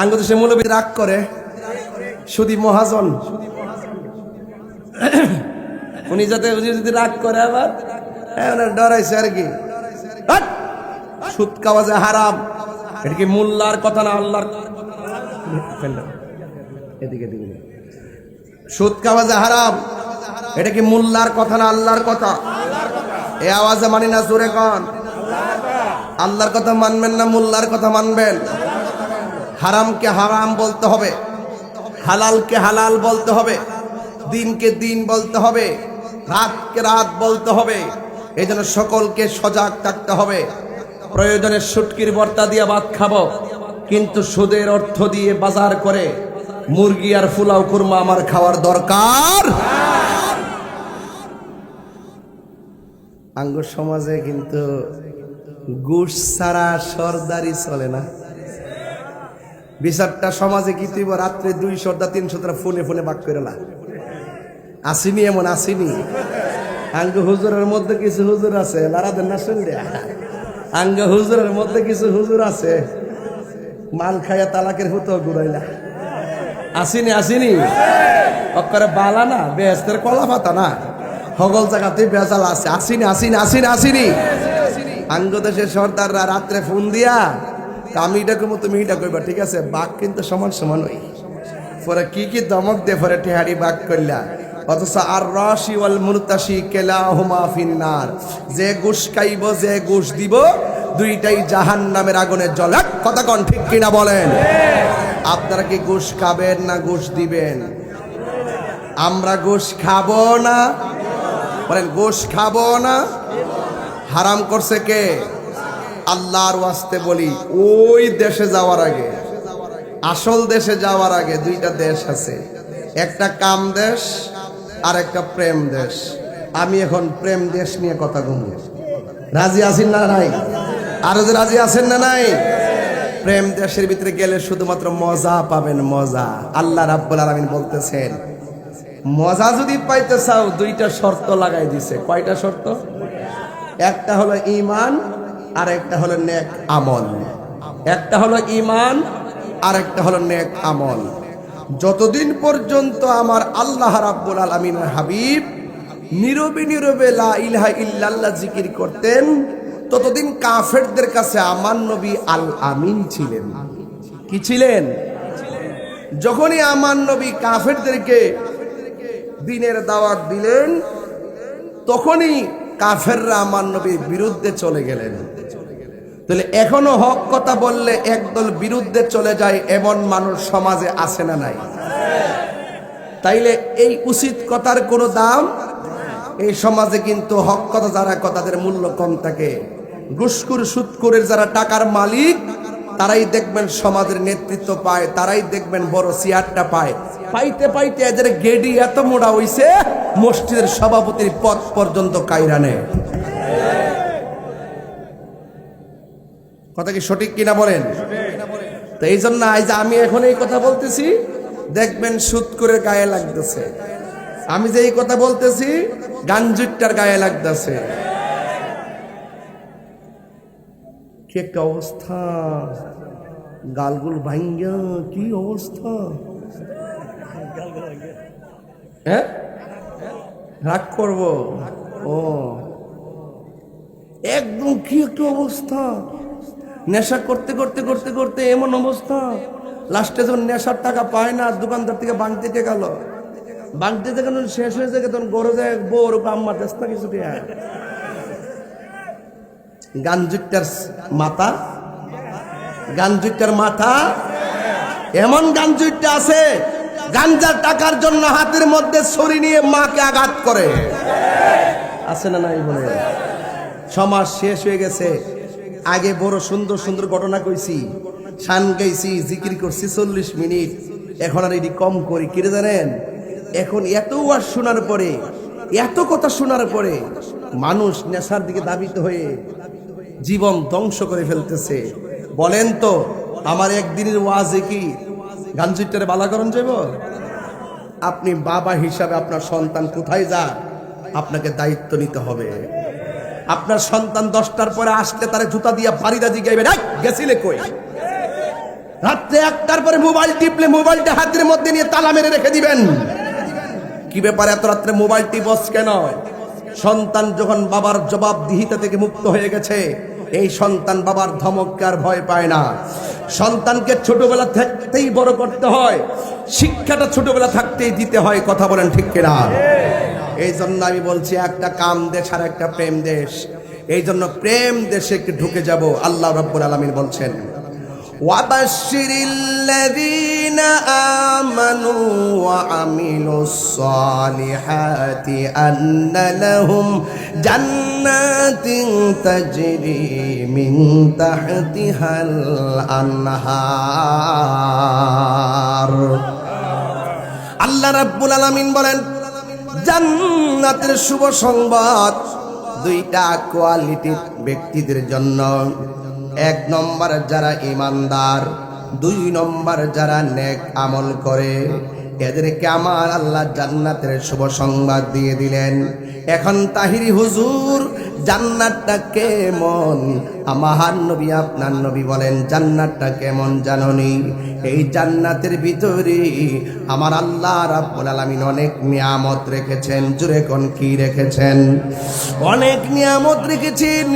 আঙ্গুল সে মৌলবী রাগ করে, সুদী মহাজন উনি যদি রাগ করে আবার ডরাইছে আর কি। সুদ খাওয়া যে হারাম, এটা কি মোল্লার কথা না আল্লাহর? এদিকে সুদ খাওয়া যে হারাম, এটা কি মোল্লার কথা না আল্লাহর কথা? এই আওয়াজে মানি না, জোরে কন। আল্লাহর কথা মানবেন না মোল্লার কথা মানবেন? হারামকে হারাম বলতে হবে, হালালকে হালাল বলতে হবে, দিনকে দিন বলতে হবে, রাতকে রাত বলতে হবে। এই জন্য সকলকে সজাগ থাকতে হবে। প্রয়োজনে শুটকির ভর্তা দিয়ে ভাত খাবো, কিন্তু সুদের অর্থ দিয়ে বাজার করে মুরগি আর ফুলাও কুরমা আমার খাওয়ার দরকার। আঙ্গুর সমাজে কিন্তু ঘুষ ছাড়া সরদারি চলে না। বিচারটা সমাজে কি তুই রাত্রে 2 সর্দার 3 সর্দার ফোনে বাক করে না আসিনি, এমন আসিনি। আঙ্গ হুজুরের মধ্যে কিছু হুজুর আছে, লারাদের না শুনলে আঙ্গ হুজুরের মধ্যে কিছু হুজুর আছে মাল খাইয়া তালাকের হুতো ঘুরাইলা। আসিনি অক্করে বালা না, বেহেস্তের কলা পাতা না, হগল জায়গাতে বেজাল আছে। আসিনি। আঙ্গ দেশের সর্দাররা রাত্রে ফোন দিয়া আমি এটা কমো, তুমি এটা কইবা, ঠিক আছে? বাঘ কিন্তু সমান ওই পরে কি দমক দে, পরে টেহারি বাঘ করলা। অথচ আর রাশি ওয়াল মুরতাশি কেলাহুমা ফিন্নার, যে ঘুষ খাইব যে ঘুষ দিব দুইটাই জাহান্নামের আগুনে জ্বলে। কথা কোন ঠিক কিনা বলেন? আপনারা কি ঘুষ খাবেন না ঘুষ দিবেন? আমরা ঘুষ খাবো না, বলেন ঘুষ খাবো না। হারাম করছে কে? আল্লাহর ওয়াস্তে বলি, ওই দেশে যাওয়ার আগে, আসল দেশে যাওয়ার আগে দুইটা দেশ আছে, একটা কাম দেশ আর একটা প্রেম দেশ। আমি এখন প্রেম দেশ নিয়ে কথা বলবো। রাজি আছেন না নাই? আরো যে রাজি আছেন না নাই? প্রেম দেশের ভিতরে গেলে শুধুমাত্র মজা পাবেন, মজা। আল্লাহ রাব্বুল আলামিন বলতেছেন, মজা যদি পাইতে চাও দুইটা শর্ত লাগাই দিছে। কয়টা শর্ত? একটা হলো ঈমান আর একটা হলো নেক আমল। একটা হলো ঈমান আর একটা হলো নেক আমল। যতদিন পর্যন্ত আমার আল্লাহ রাব্বুল আলামিনের হাবিব নীরবে নীরবে লা ইলাহা ইল্লাল্লাহ জিকির করতেন, ততদিন কাফেরদের কাছে আমার নবী আল আমিন ছিলেন। কি ছিলেন? যখনই আমার নবী কাফেরদেরকে দ্বীনের দাওয়াত দিলেন, তখনই কাফেররা আমার নবীর বিরুদ্ধে চলে গেলেন। তাহলে এখনো হক কথা বললে একদল বিরুদ্ধে চলে যায়, এমন মানুষ সমাজে আছে না নাই? তাইলে এই উচিত কথার কোনো দাম এই সমাজে কিন্তু হক কথা যারা কথাদের মূল্য কম থাকে। ঘুষখোর সুদখোরের যারা টাকার মালিক তারাই দেখবেন সমাজের নেতৃত্ব পায়, তারাই দেখবেন বড় চেয়ারটা পায়। পাইতে পাইতে এদের গেডি এত মোড়া হইছে, মসজিদের সভাপতির পদ পর্যন্ত কায়রা নেয়। কথা কি সঠিক কিনা বলেন? তো এই জন্য আজ আমি এখন এই কথা বলতেছি, দেখবেন সুদখোরের গায়ে লাগতেছে। আমি যে এই কথা বলতেছি গাঞ্জুটার গায়ে লাগতেছে। কি একটা অবস্থা, গালগুল ভাঙ্গা, কি অবস্থা! হ্যাঁ, রাগ করবো? ও একদম কি একটা অবস্থা! নেশা করতে করতে করতে করতে এমন অবস্থা, লাস্টে যখন নেশার টাকা পায় না, দোকানদার থেকে বাংতে গেল, বাংতে গেল, শেষ হয়ে যায়, তখন গরো যায় বউর আম্মা দেশ না কিছু দিয়ে। গাঞ্জুটার মাথা, গাঞ্জুটার মাথা এমন গাঞ্জুটা আছে, গাঞ্জার টাকার জন্য হাতের মধ্যে ছুরি নিয়ে মাকে আঘাত করে। আছে না নাই? বলে সমাজ শেষ হয়ে গেছে। আগে বড় সুন্দর সুন্দর ঘটনা কইছি, শান গাইছি, জিকির করছি 40 মিনিট, এখন আর এটি কম করি। কি জানেন? এখন এত ওয়াজ শোনার পরে, এত কথা শোনার পরে মানুষ নেশার দিকে ধাবিত হয়ে জীবন ধ্বংস করে ফেলতেছে। বলেন তো, আমার একদিনের ওয়াজে কি গাঞ্জুটারে বালাকরণ যাব? আপনি বাবা হিসাবে আপনার সন্তান কোথায় যা, আপনাকে দায়িত্ব নিতে হবে। আপনার সন্তান 10টার পরে আসলে তারে জুতা দিয়া বাড়িদা জিগাইবেন, গেছিলে কই? রাত্রে 1টার পরে মোবাইল টিপলে মোবাইলটা হাতের মধ্যে নিয়ে তালা মেরে রেখে দিবেন। কি ব্যাপার, এত রাত্রে মোবাইল টিপস কেন? সন্তান যখন বাবার জবাবদিহিতা থেকে মুক্ত হয়ে গেছে, এই সন্তান বাবার ধমককে আর ভয় পায় না। সন্তানকে ছোটবেলা থাকতেই বড় করতে হয়, শিক্ষাটা ছোটবেলা থাকতেই দিতে হয়। কথা বলেন ঠিক কিনা? এই জন্য আমি বলছি, একটা কাম দেশ আর একটা প্রেম দেশ। এই জন্য প্রেম দেশে ঢুকে যাব। আল্লাহ রাব্বুল আলামিন বলছেন, ওয়াবাশশিরিল্লাযীনা আমানু ওয়া আমিলুস সালিহাতি আন্না লাহুম জান্নাতিন তাজরি মিন তাহতিহাল আনহার। আল্লাহ রাব্বুল আলামিন বলেন, জান্নাতের শুভ সংবাদ দুইটা কোয়ালিটির ব্যক্তিদের জন্য। 1 নম্বর যারা ইমানদার, 2 নম্বর যারা নেক আমল করে, এদেরকে আমার আল্লাহ জান্নাতের শুভ সংবাদ দিয়ে দিলেন। এখন তাহিরি হুজুর, জান্নাতটা কেমন? আমার নবী, আপনার নবী বলেন, জান্নাতটা কেমন জাননি? এই জান্নাতের ভিতরে আমার আল্লাহ রাব্বুল আলামিন অনেক নিয়ামত রেখেছেন। জোরে কোন কি রেখেছেন? অনেক নিয়ামত রেখেছেন।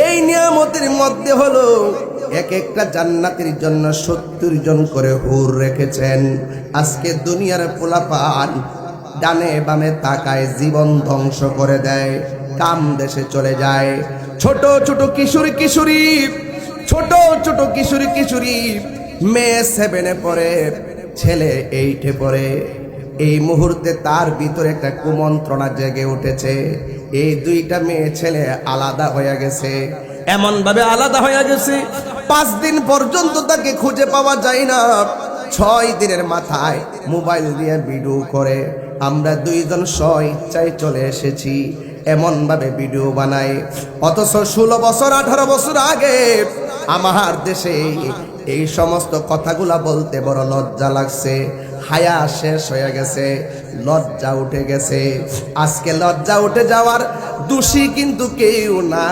এই নিয়ামতের মধ্যে হলো এক একটা জান্নাতের জন্য 70 জন করে হুর রেখেছেন। আজকে দুনিয়ার পোলাপান ডানে বামে তাকায়, জীবন ধ্বংস করে দেয়, কাম দেশে চলে যায়। ছোট ছোট কিশোরী কিশোরী, ছোট ছোট কিশোরী কিশোরী, মেয়ে 7-এ পড়ে, ছেলে 8-এ পড়ে। এই মুহূর্তে তার ভিতরে একটা কুমন্ত্রণা জেগে উঠেছে। এই দুইটা মেয়ে ছেলে আলাদা হয়ে গেছে, এমন ভাবে আলাদা হয়ে গেছে 5 দিন পর্যন্ত তাকে খুঁজে পাওয়া যায় না। 6 দিনের মাথায় মোবাইল দিয়ে ভিডিও করে, আমরা দুইজন স্ব-ইচ্ছায় চলে এসেছি, এমন ভাবে ভিডিও বানায়। অথচ 16 বছর 18 বছর আগে আমার দেশে এই সমস্ত কথাগুলা বলতে বড় লজ্জা লাগছে। হায়া শেষ হয়ে গেছে, লজ্জা উঠে গেছে। আজকে লজ্জা উঠে যাওয়ার দোষী কিন্তু কেউ না,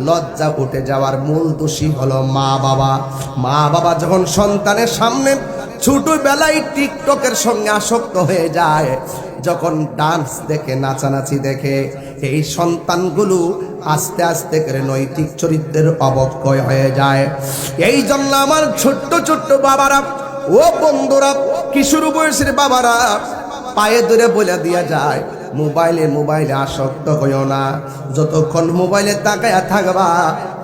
লজ্জা উঠে যাওয়ার মূল দোষী হলো মা বাবা। মা বাবা যখন সন্তানের সামনে ছোটবেলায় টিকটকের সঙ্গে আসক্ত হয়ে যায়, যখন ডান্স দেখে, নাচানাচি দেখে, এই সন্তানগুলো আস্তে আস্তে করে নৈতিক চরিত্রের অবক্ষয় হয়ে যায়। এই জন্য আমার ছোট্ট ছোট্ট বাবারা, ও বন্ধুরা, কিশোর বয়সের বাবারা, পায়ে ধরে বলে দিয়া যায়, মোবাইলে আসক্ত হইও না। যতক্ষণ মোবাইলে তাকায়া থাকবা,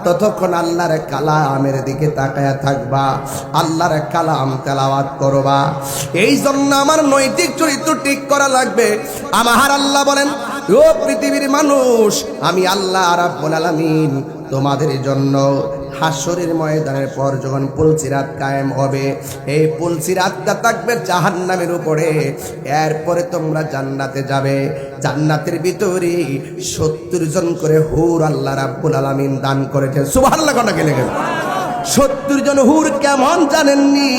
ততক্ষণ আল্লাহর কালামের দিকে তাকায়া থাকবা, আল্লাহর কালাম তেলাওয়াত করবা। এই জন্য আমার নৈতিক চরিত্র ঠিক করা লাগবে। আমার আল্লাহ বলেন, ও পৃথিবীর মানুষ, আমি আল্লাহ রাব্বুল আলামিন তোমাদের জন্য হাসরের ময়দানের পর যখন পুলসিরাত কায়েম হবে, এই পুলসিরাতটা থাকবে জাহান্নামের উপরে। এরপরে তোমরা জান্নাতে যাবে। জান্নাতের ভিতরে 70 জন করে হুর আল্লাহ রাব্বুল আলামিন দান করেছেন। সুবহানাল্লাহ, কোনটা গেলে গেল 70 জন হুর কেমন জানেননি?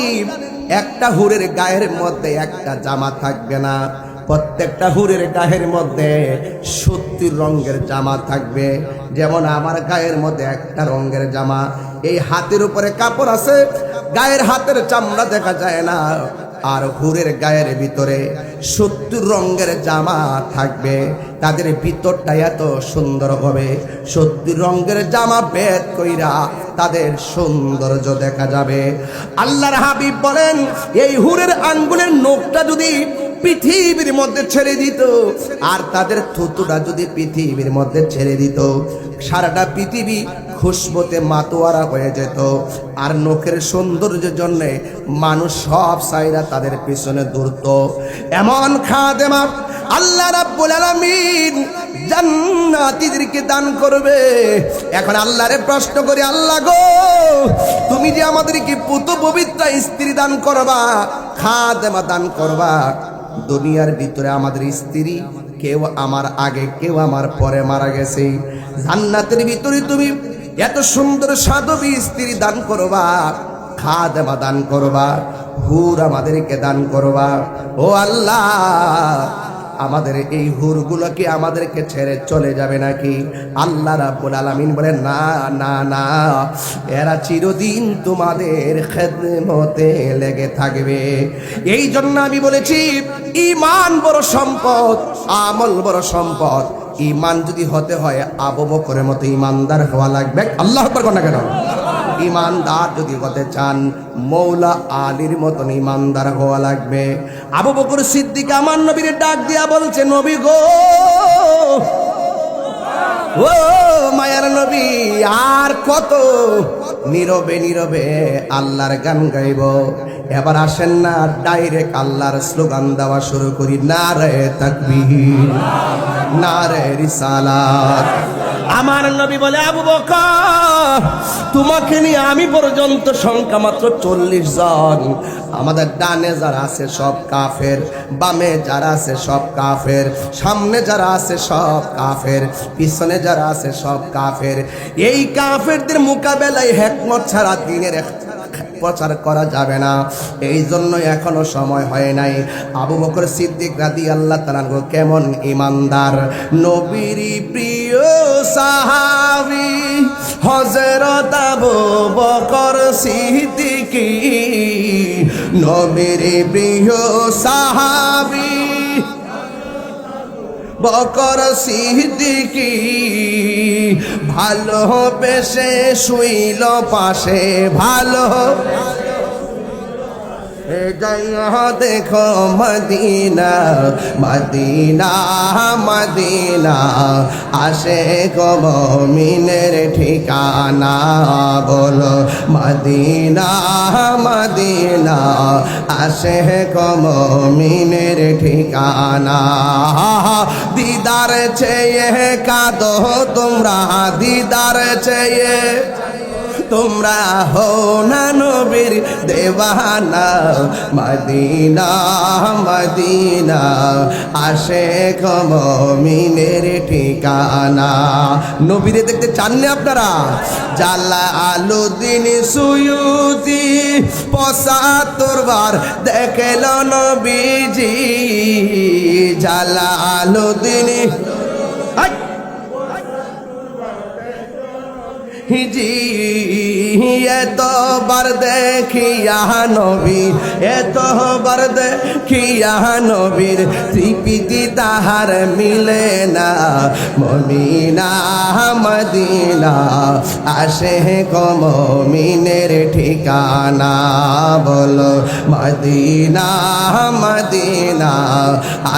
একটা হুরের গায়ের মধ্যে একটা জামা থাকবে না, প্রত্যেকটা হুরের গায়ের মধ্যে 70 রঙের জামা থাকবে। যেমন আমার গায়ের মধ্যে একটা রঙের জামা, এই হাতের উপরে কাপড় আছে, গায়ের হাতের চামড়া দেখা যায় না। আর হুরের গায়ের ভিতরে 70 রঙের জামা থাকবে, তাদের ভিতরটা এত সুন্দর হবে। 70 রঙের জামা ভেদ কইরা তাদের সৌন্দর্য দেখা যাবে। আল্লাহর হাবিব বলেন, এই হুরের আঙ্গুলের নখটা যদি পৃথিবীর মধ্যে ছেড়ে দিত, আর তাদের থুতুটা যদি পৃথিবীর মধ্যে ছেড়ে দিত, সারাটা পৃথিবী খুশবুতে মাতোয়ারা হয়ে যেত। আর নখের সৌন্দর্যের জন্য মানুষ সব সাইরা তাদের পিছনে দৌড়ত। এমন খাদেমা আল্লাহ রাব্বুল আলামিন জান্নাতীদেরকে দান করবে। এখন আল্লাহরে প্রশ্ন করি, আল্লাহ গো, তুমি যে আমাদেরকে পুত পবিত্র স্ত্রী দান করবা, খাদেমা দান করবা, দুনিয়ার ভিতরে আমাদের স্ত্রী কেউ আমার আগে কেউ আমার পরে মারা গেছে, জান্নাতের ভিতরে তুমি এত সুন্দর সাধবী স্ত্রী দান করবা, খাদেমা দান করবা, হুর আমাদেরকে দান করবা। ও আল্লাহ, আমাদের এই হুরগুলোকে আমাদেরকে ছেড়ে চলে যাবে নাকি? আল্লাহ রাব্বুল আলামিন বলেন, না না না, এরা চিরদিন তোমাদের খেদমতে লেগে থাকবে। এই জন্য আমি বলেছি, ঈমান বড় সম্পদ, আমল বড় সম্পদ। ঈমান যদি হতে হয় আবু বকরের মতো ঈমানদার হওয়া লাগবে। আল্লাহু আকবার না কেন? ঈমানদার যদি হতে চান, মৌলা আলীর মতন ঈমানদার হওয়া লাগবে। আবু বকর সিদ্দিক আমার নবীর ডাক দিয়া বলছে, নবী গো, ও মায়ার নবী, আর কত নীরবে নীরবে আল্লাহর গান গাইব? এবার আসেন না, ডাইরেক্ট আল্লাহর স্লোগান দেওয়া শুরু করি, নারে তাকবীর, নারে রিসালাত। আমার নবী বলে, আবু বকর, তোমাকে নিয়ে আমি পর্যন্ত সংখ্যা মাত্র 40 জন। আমাদের ডানে যারা আছে সব কাফের, বামে যারা আছে সব কাফের, সামনে যারা আছে সব কাফের, পিছনে যারা আছে সব কাফের। এই কাফেরদের মোকাবেলায় হিকমত ছাড়া দ্বীনের প্রচার করা যাবে না। এই জন্য এখনো সময় হয় নাই। আবু বকর সিদ্দিক রাদিয়াল্লাহু তাআলা কেমন ঈমানদার, নবীর প্রিয় সাহাবী হযরত আবু বকর সিদ্দিক, নবীর প্রিয় সাহাবী বকর সিদ্দিকী, ভালোবেসে শুইল পাশে, ভালো যাইয়া দেখো মদিনা মদিনা মদিনা আসে গো মুমিনের ঠিকানা বলো মদিনা মদিনা আসে গো মুমিনের ঠিকানা দিদার চেয়ে কাঁদো তোমরা দিদার চেয়ে তোমরা হো না নবীর দেওয়ানা মদিনা মদিনা আসে গো মুমিনের ঠিকানা নবীরে দেখতে চাননি আপনারা জালালউদ্দিন সুয়ুতি ৭৫ বার দেখল নবীজি জালালউদ্দিন জি এতবার দেখিয়া নবী এতবার দেখিয়া নবীর তৃপ্তি তাহার মিলে না মদিনা মদিনা আসে গো মুমিনের ঠিকানা বলো মদিনা মদিনা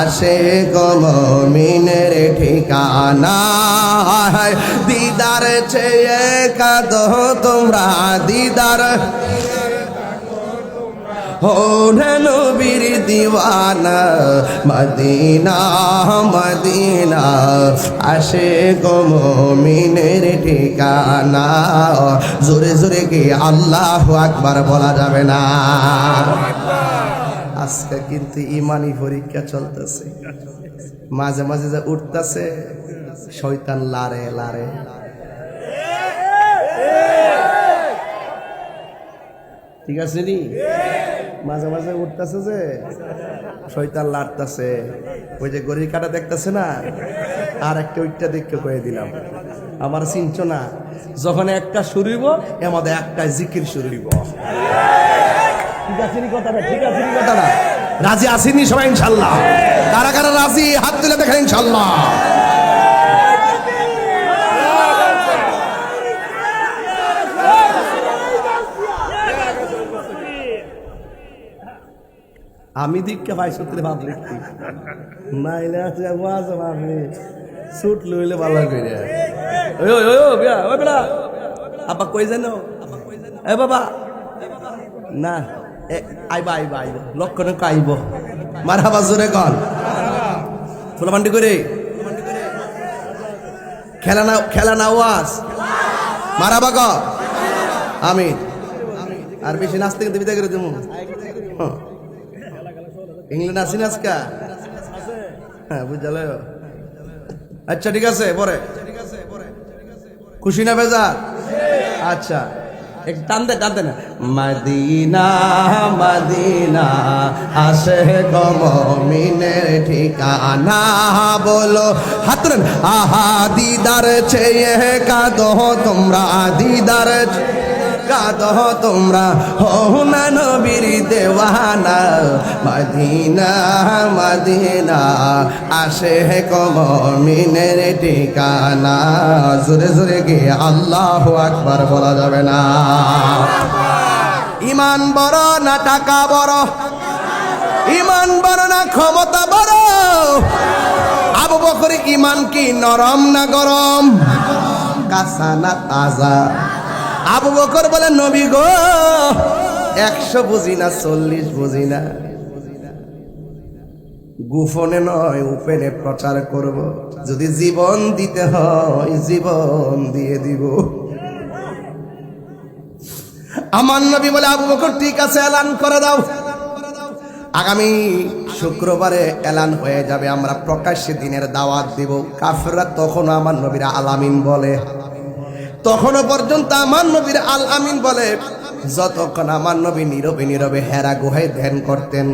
আসে গো মুমিনের ঠিকানা দিদার চেয়ে কাঁদো তোমরা দিদার হো না নবীর দিওয়ানা মদিনা মদিনা আসে গো মুমিনের ঠিকানা জোরে জোরে কি আল্লাহু আকবার বলা যাবে না আজকে কিন্তু ইমানি পরীক্ষা চলতেছে মাঝে মাঝে যে উঠতেছে শয়তান লারে লারে ঠিক আছে নি মাঝে মাঝে উঠতেছে যে শয়তান লাড়তেছে ওই যে গড়ির কাটা দেখতেছে না আর একটা ওইটা দেখতে কয়ে দিলাম আমার চিনছ না যখন একটা শুরু হইব আমাদের একটা জিকির শুরু হইব ঠিক আছে নি কথাটা ঠিক আছে নি কথাটা রাজি আসেনি সবাই ইনশাল্লাহ কারা কারা রাজি হাত তুলে দেখেন ইনশাল্লাহ আমি দীক্ষা ভাই সত্যি ভাব লিখতি নাইলে আপনি সুট লইলে ভালো করে আপা কই জানো এ বাবা না আইবা আইবা আইব লক্ষণ আইব মার হাবা জোরে কন ফুলামান্ডি করে খেলা না ওয়াজ মারাবা ক আমি আর বেশি নাচতে কিন্তু বিদায় করে দেবো ইংল্যান্ড আসিন আজকা হ্যাঁ বুঝাল আচ্ছা ঠিক আছে পরে খুশি না বেজার আচ্ছা এক টানতে টানতে না মদিনা মদিনা আসে গো মুমিনের ঠিকানা বলো হাত তুলেন আহা দিদার চেয়ে কাঁদো তোমরা দিদার কাঁদো তোমরা হো না নবীর দেওয়ানা মদিনা মদিনা আসে গো মুমিনের ঠিকানা জোরে জোরে গিয়ে আল্লাহু আকবার বলা যাবে না ইমান বড় না টাকা বড় ইমান বড় না ক্ষমতা বড় আবু বকর ইমান কি নরম না গরম কাঁচা না তাজা আবু বকর বলে নবী গো 100 বুঝি না 40 বুঝি না গোপনে নয় ওপেনে প্রচার করব যদি জীবন দিতে হয় জীবন দিয়ে দিব আমার নবী বলে আবু বকর ঠিক আছে এলান করে দাও আগামী শুক্রবারে এলান হয়ে যাবে আমরা প্রকাশ্যে দিনের দাওয়াত দিব কাফেররা তখন আমার নবীর আল আমিন বলে তখনও পর্যন্ত আমার নবীর আল আমিন বলে যতক্ষণ আমার নবী নীরবে নীরবে হেরা গুহায় ধ্যান করতেন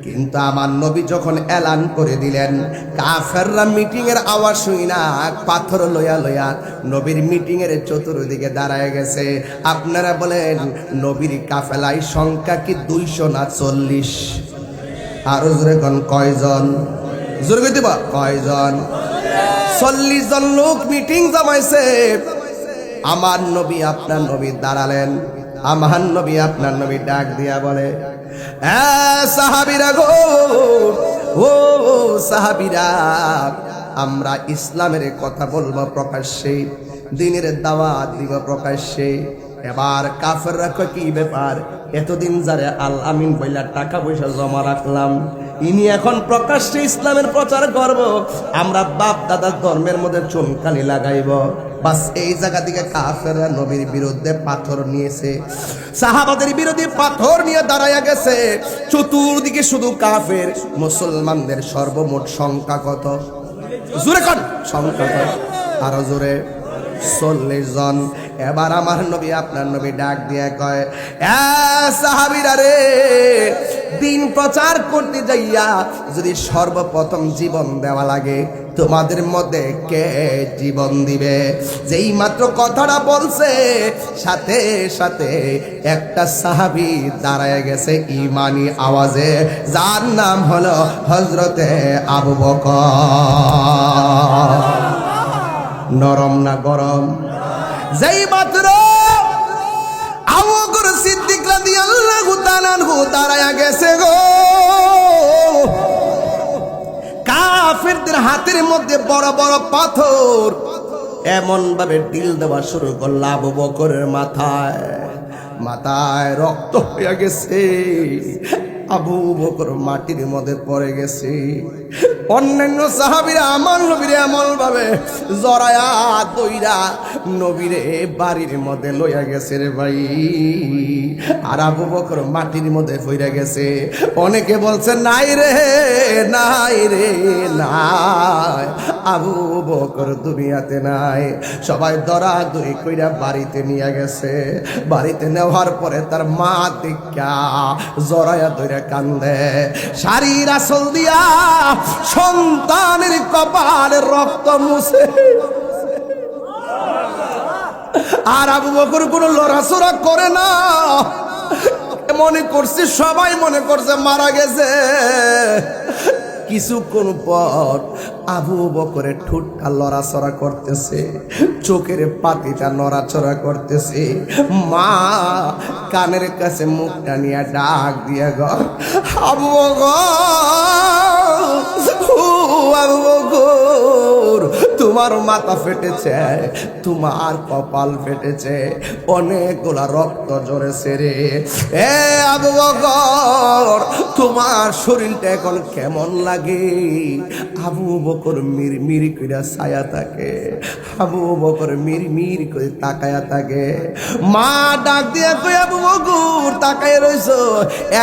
কিন্তু আমার নবী যখন এলান করে দিলেন কাফেররা মিটিং এর আওয়াজ শুই না পাথর লইয়া লইয়া নবীর মিটিং এর চতুর্দিকে দাঁড়ায় গেছে আপনারা বলেন নবীর কাফেলায় সংখ্যা কি 200 না 40 আরো জোরে কোন কয়জন জোরে কইতে বা কয়জন 40 জন লোক মিটিং জমাইছে আমার নবী আপনার নবী দাঁড়ালেন আমার নবী আপনার নবী ডাক দিয়া বলে, সাহাবীরা গো, ও সাহাবীরা, আমরা ইসলামের কথা বলবো প্রকাশ্যে, দ্বীনের দাওয়াত দিব প্রকাশ্যে। এবার কাফেররা কয় কি ব্যাপার, এতদিন যারে আল আমিন বইলা টাকা পয়সা জমা রাখলাম, ইনি এখন প্রকাশ্যে ইসলামের প্রচার করব, আমরা বাপ দাদার ধর্মের মধ্যে চুনকালি লাগাইব। বাস এই জায়গা থেকে কাফেররা নবীর বিরুদ্ধে পাথর নিয়েছে, সাহাবাদের বিরুদ্ধে পাথর নিয়ে দাঁড়াইয়া গেছে। চতুর্দিকে শুধু কাফের। মুসলমানদের সর্বমোট সংখ্যা কত? জোরে কর, সংখ্যা কত? আরো জোরে। 40 জন। এবার আমার নবী আপনার নবী ডাক দিয়ে কয়, সাহাবীরা রে, দিন প্রচার করতে যাইয়া যদি সর্বপ্রথম জীবন দেওয়া লাগে, তোমাদের মধ্যে কে জীবন দিবে? যেই মাত্র কথাটা বলছে, সাথে সাথে একটা সাহাবী দাঁড়ায় গেছে ইমানি আওয়াজে, যার নাম হলো হযরতে আবু বকর। নরম না গরম? যেই মাত্র আবু বকর সিদ্দিক রাদিয়াল্লাহু তাআলা আনহু দাঁড়ায়া গেছে গো, কাফেরদের হাতের মধ্যে বড় বড় পাথর এমন ভাবে ঢিল দেওয়া শুরু করল আবু বকরের মাথায়। মাথায় রক্ত হয়ে গেছে, আবু বকর মাটির মধ্যে পড়ে গেছে। অন্যান্য সাহাবীরা আমার নবীরে এমন ভাবে জড়ায়া দইরা নবীরে বাড়ির মধ্যে লইয়া গেছে রে ভাই। আর আবু বকর মাটির মধ্যে পড়ে গেছে। অনেকে বলছে নাই রে, নাই রে, নাই, আবু বকর দুনিয়াতে নাই। সবাই দরাদরি কইরা বাড়িতে নিয়ে গেছে। বাড়িতে নেওয়ার পরে তার মা দেখা জড়ায়া দইরা কান্দে, শাড়ির আঁচল দিয়া সন্তানের কপালের রক্ত মুছে। আর আবু বকর কোনো লড়াচড়া করে না, মনে করছে, সবাই মনে করছে মারা গেছে। কিছুক্ষণ পর আবু বকরের ঠোঁটটা লড়াচড়া করতেছে, চোখের পাতিটা নড়াচড়া করতেছে। মা কানের কাছে মুখটা নিয়ে ডাক দিয়া গো, আবু বকর, তোমার মাথা ফেটেছে, তোমার কপাল ফেটেছে, অনেকগুলা রক্ত ঝরেছে রে। এ আবু বকর, তোমার শরীরটা এখন কেমন লাগে? আবু বকর মিরমির করে ছায়া থাকে, আবু বকর মিরমির করে তাকায়া থাকে। মা ডাক দিয়ে কই, আবু বকর তাকায় রইছো,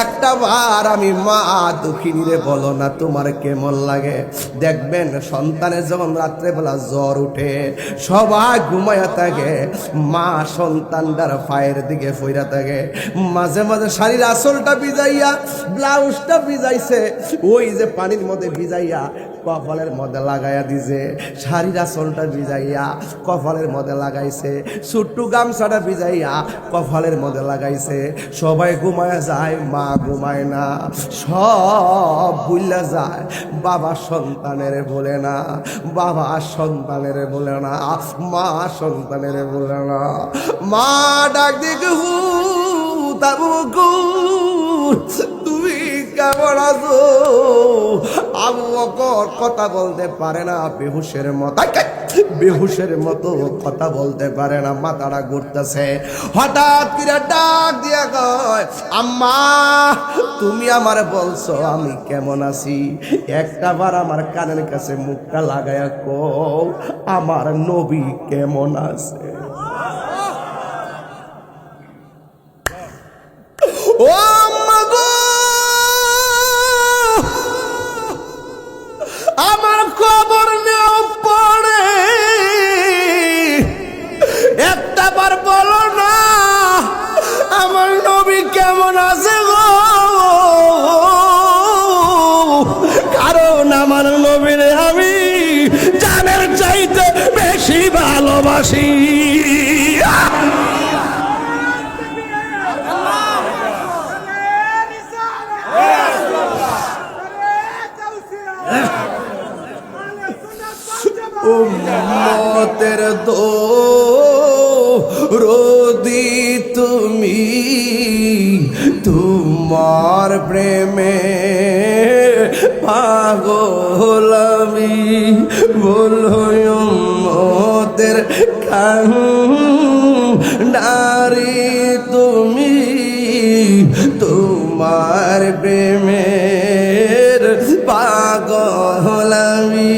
একটা বার আমি মা দুঃখিনী রে বলো না তোমার কেমন লাগে? দেখবেন সন্তানের যখন রাত্রেবেলা জ্বর উঠে, সবাই ঘুমায়া থাকে, মা সন্তানটার পায়ের দিকে ফইরা থাকে। মাঝে মাঝে শাড়ির আঁচলটা ভিজাইয়া, ব্লাউজটা ভিজাইছে, ওই যে পানির মধ্যে ভিজাইয়া কপালের মধ্যে লাগাইয়া দিছে। শাড়ির আঁচলটা ভিজাইয়া কপালের মধ্যে লাগাইছে, ছোট্টু গামছাটা ভিজাইয়া কপালের মধ্যে লাগাইছে। সবাই ঘুমায় যায়, মা ঘুমায় না। সব ভুলে যায়, বাবা সন্তানের বলে না, বাবা সন্তানের বলে না, মা সন্তানের বলে না। মা ডাক দিকে, হু তাবু তুমি কেমন আছো? আবু বকর কথা বলতে পারে না, বেহুশের মতো, বেহুশের মতো কথা বলতে পারে না, মাথাটা ঘুরতেছে। হঠাৎ করে ডাক দিয়া কয়, আম্মা তুমি আমার বলছো আমি কেমন আছি? একটা বার আমার কানের কাছে মুখটা লাগায়া কও, আমার নবী কেমন আছে? ও আম্মা গো, আমার খবর নেও পড়ে, একটা বার বলো না আমার নবী কেমন আছে গো? কারণ আমার নবীরে আমি জানের চাইতে বেশি ভালোবাসি। উম্মতের দো রোদি তুমি তোমার প্রেমে পাগল আমি, বলো উম্মতের কান্ডারি তুমি, তোমার প্রেমের পাগল আমি।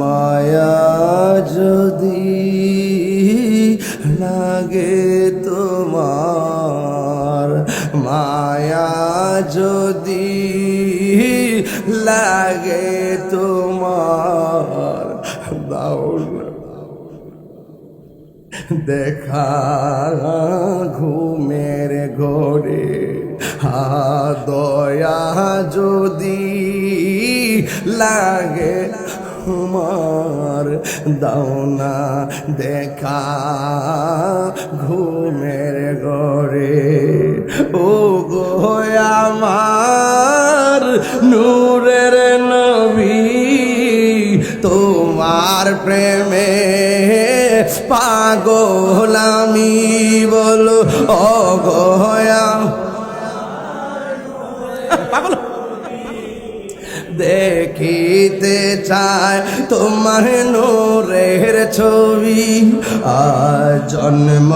মায়া যদি লাগে তোমার, মায়া যদি লাগে তোমার, দাও না দেখা ঘুমের ঘরে, দয়া যদি লাগে তোমার, দাও না দেখা ঘুমের ঘরে। ও গো আমার নূরের নবী, তোমার প্রেমে পাগল আমি, বলো ও গো পাগল। দেখিতে চায় তোমার নূরের ছবি, জন্ম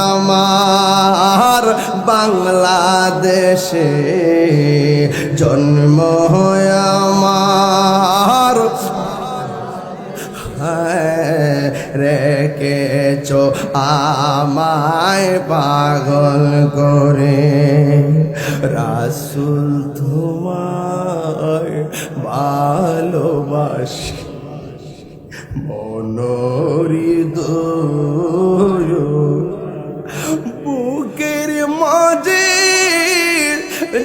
আমার বাংলাদেশে, জন্ম আমার রেখেছ আমায় পাগল করে। রাসূল তোমায় ভালোবাসি মনোহৃদয়, বুকের মাঝে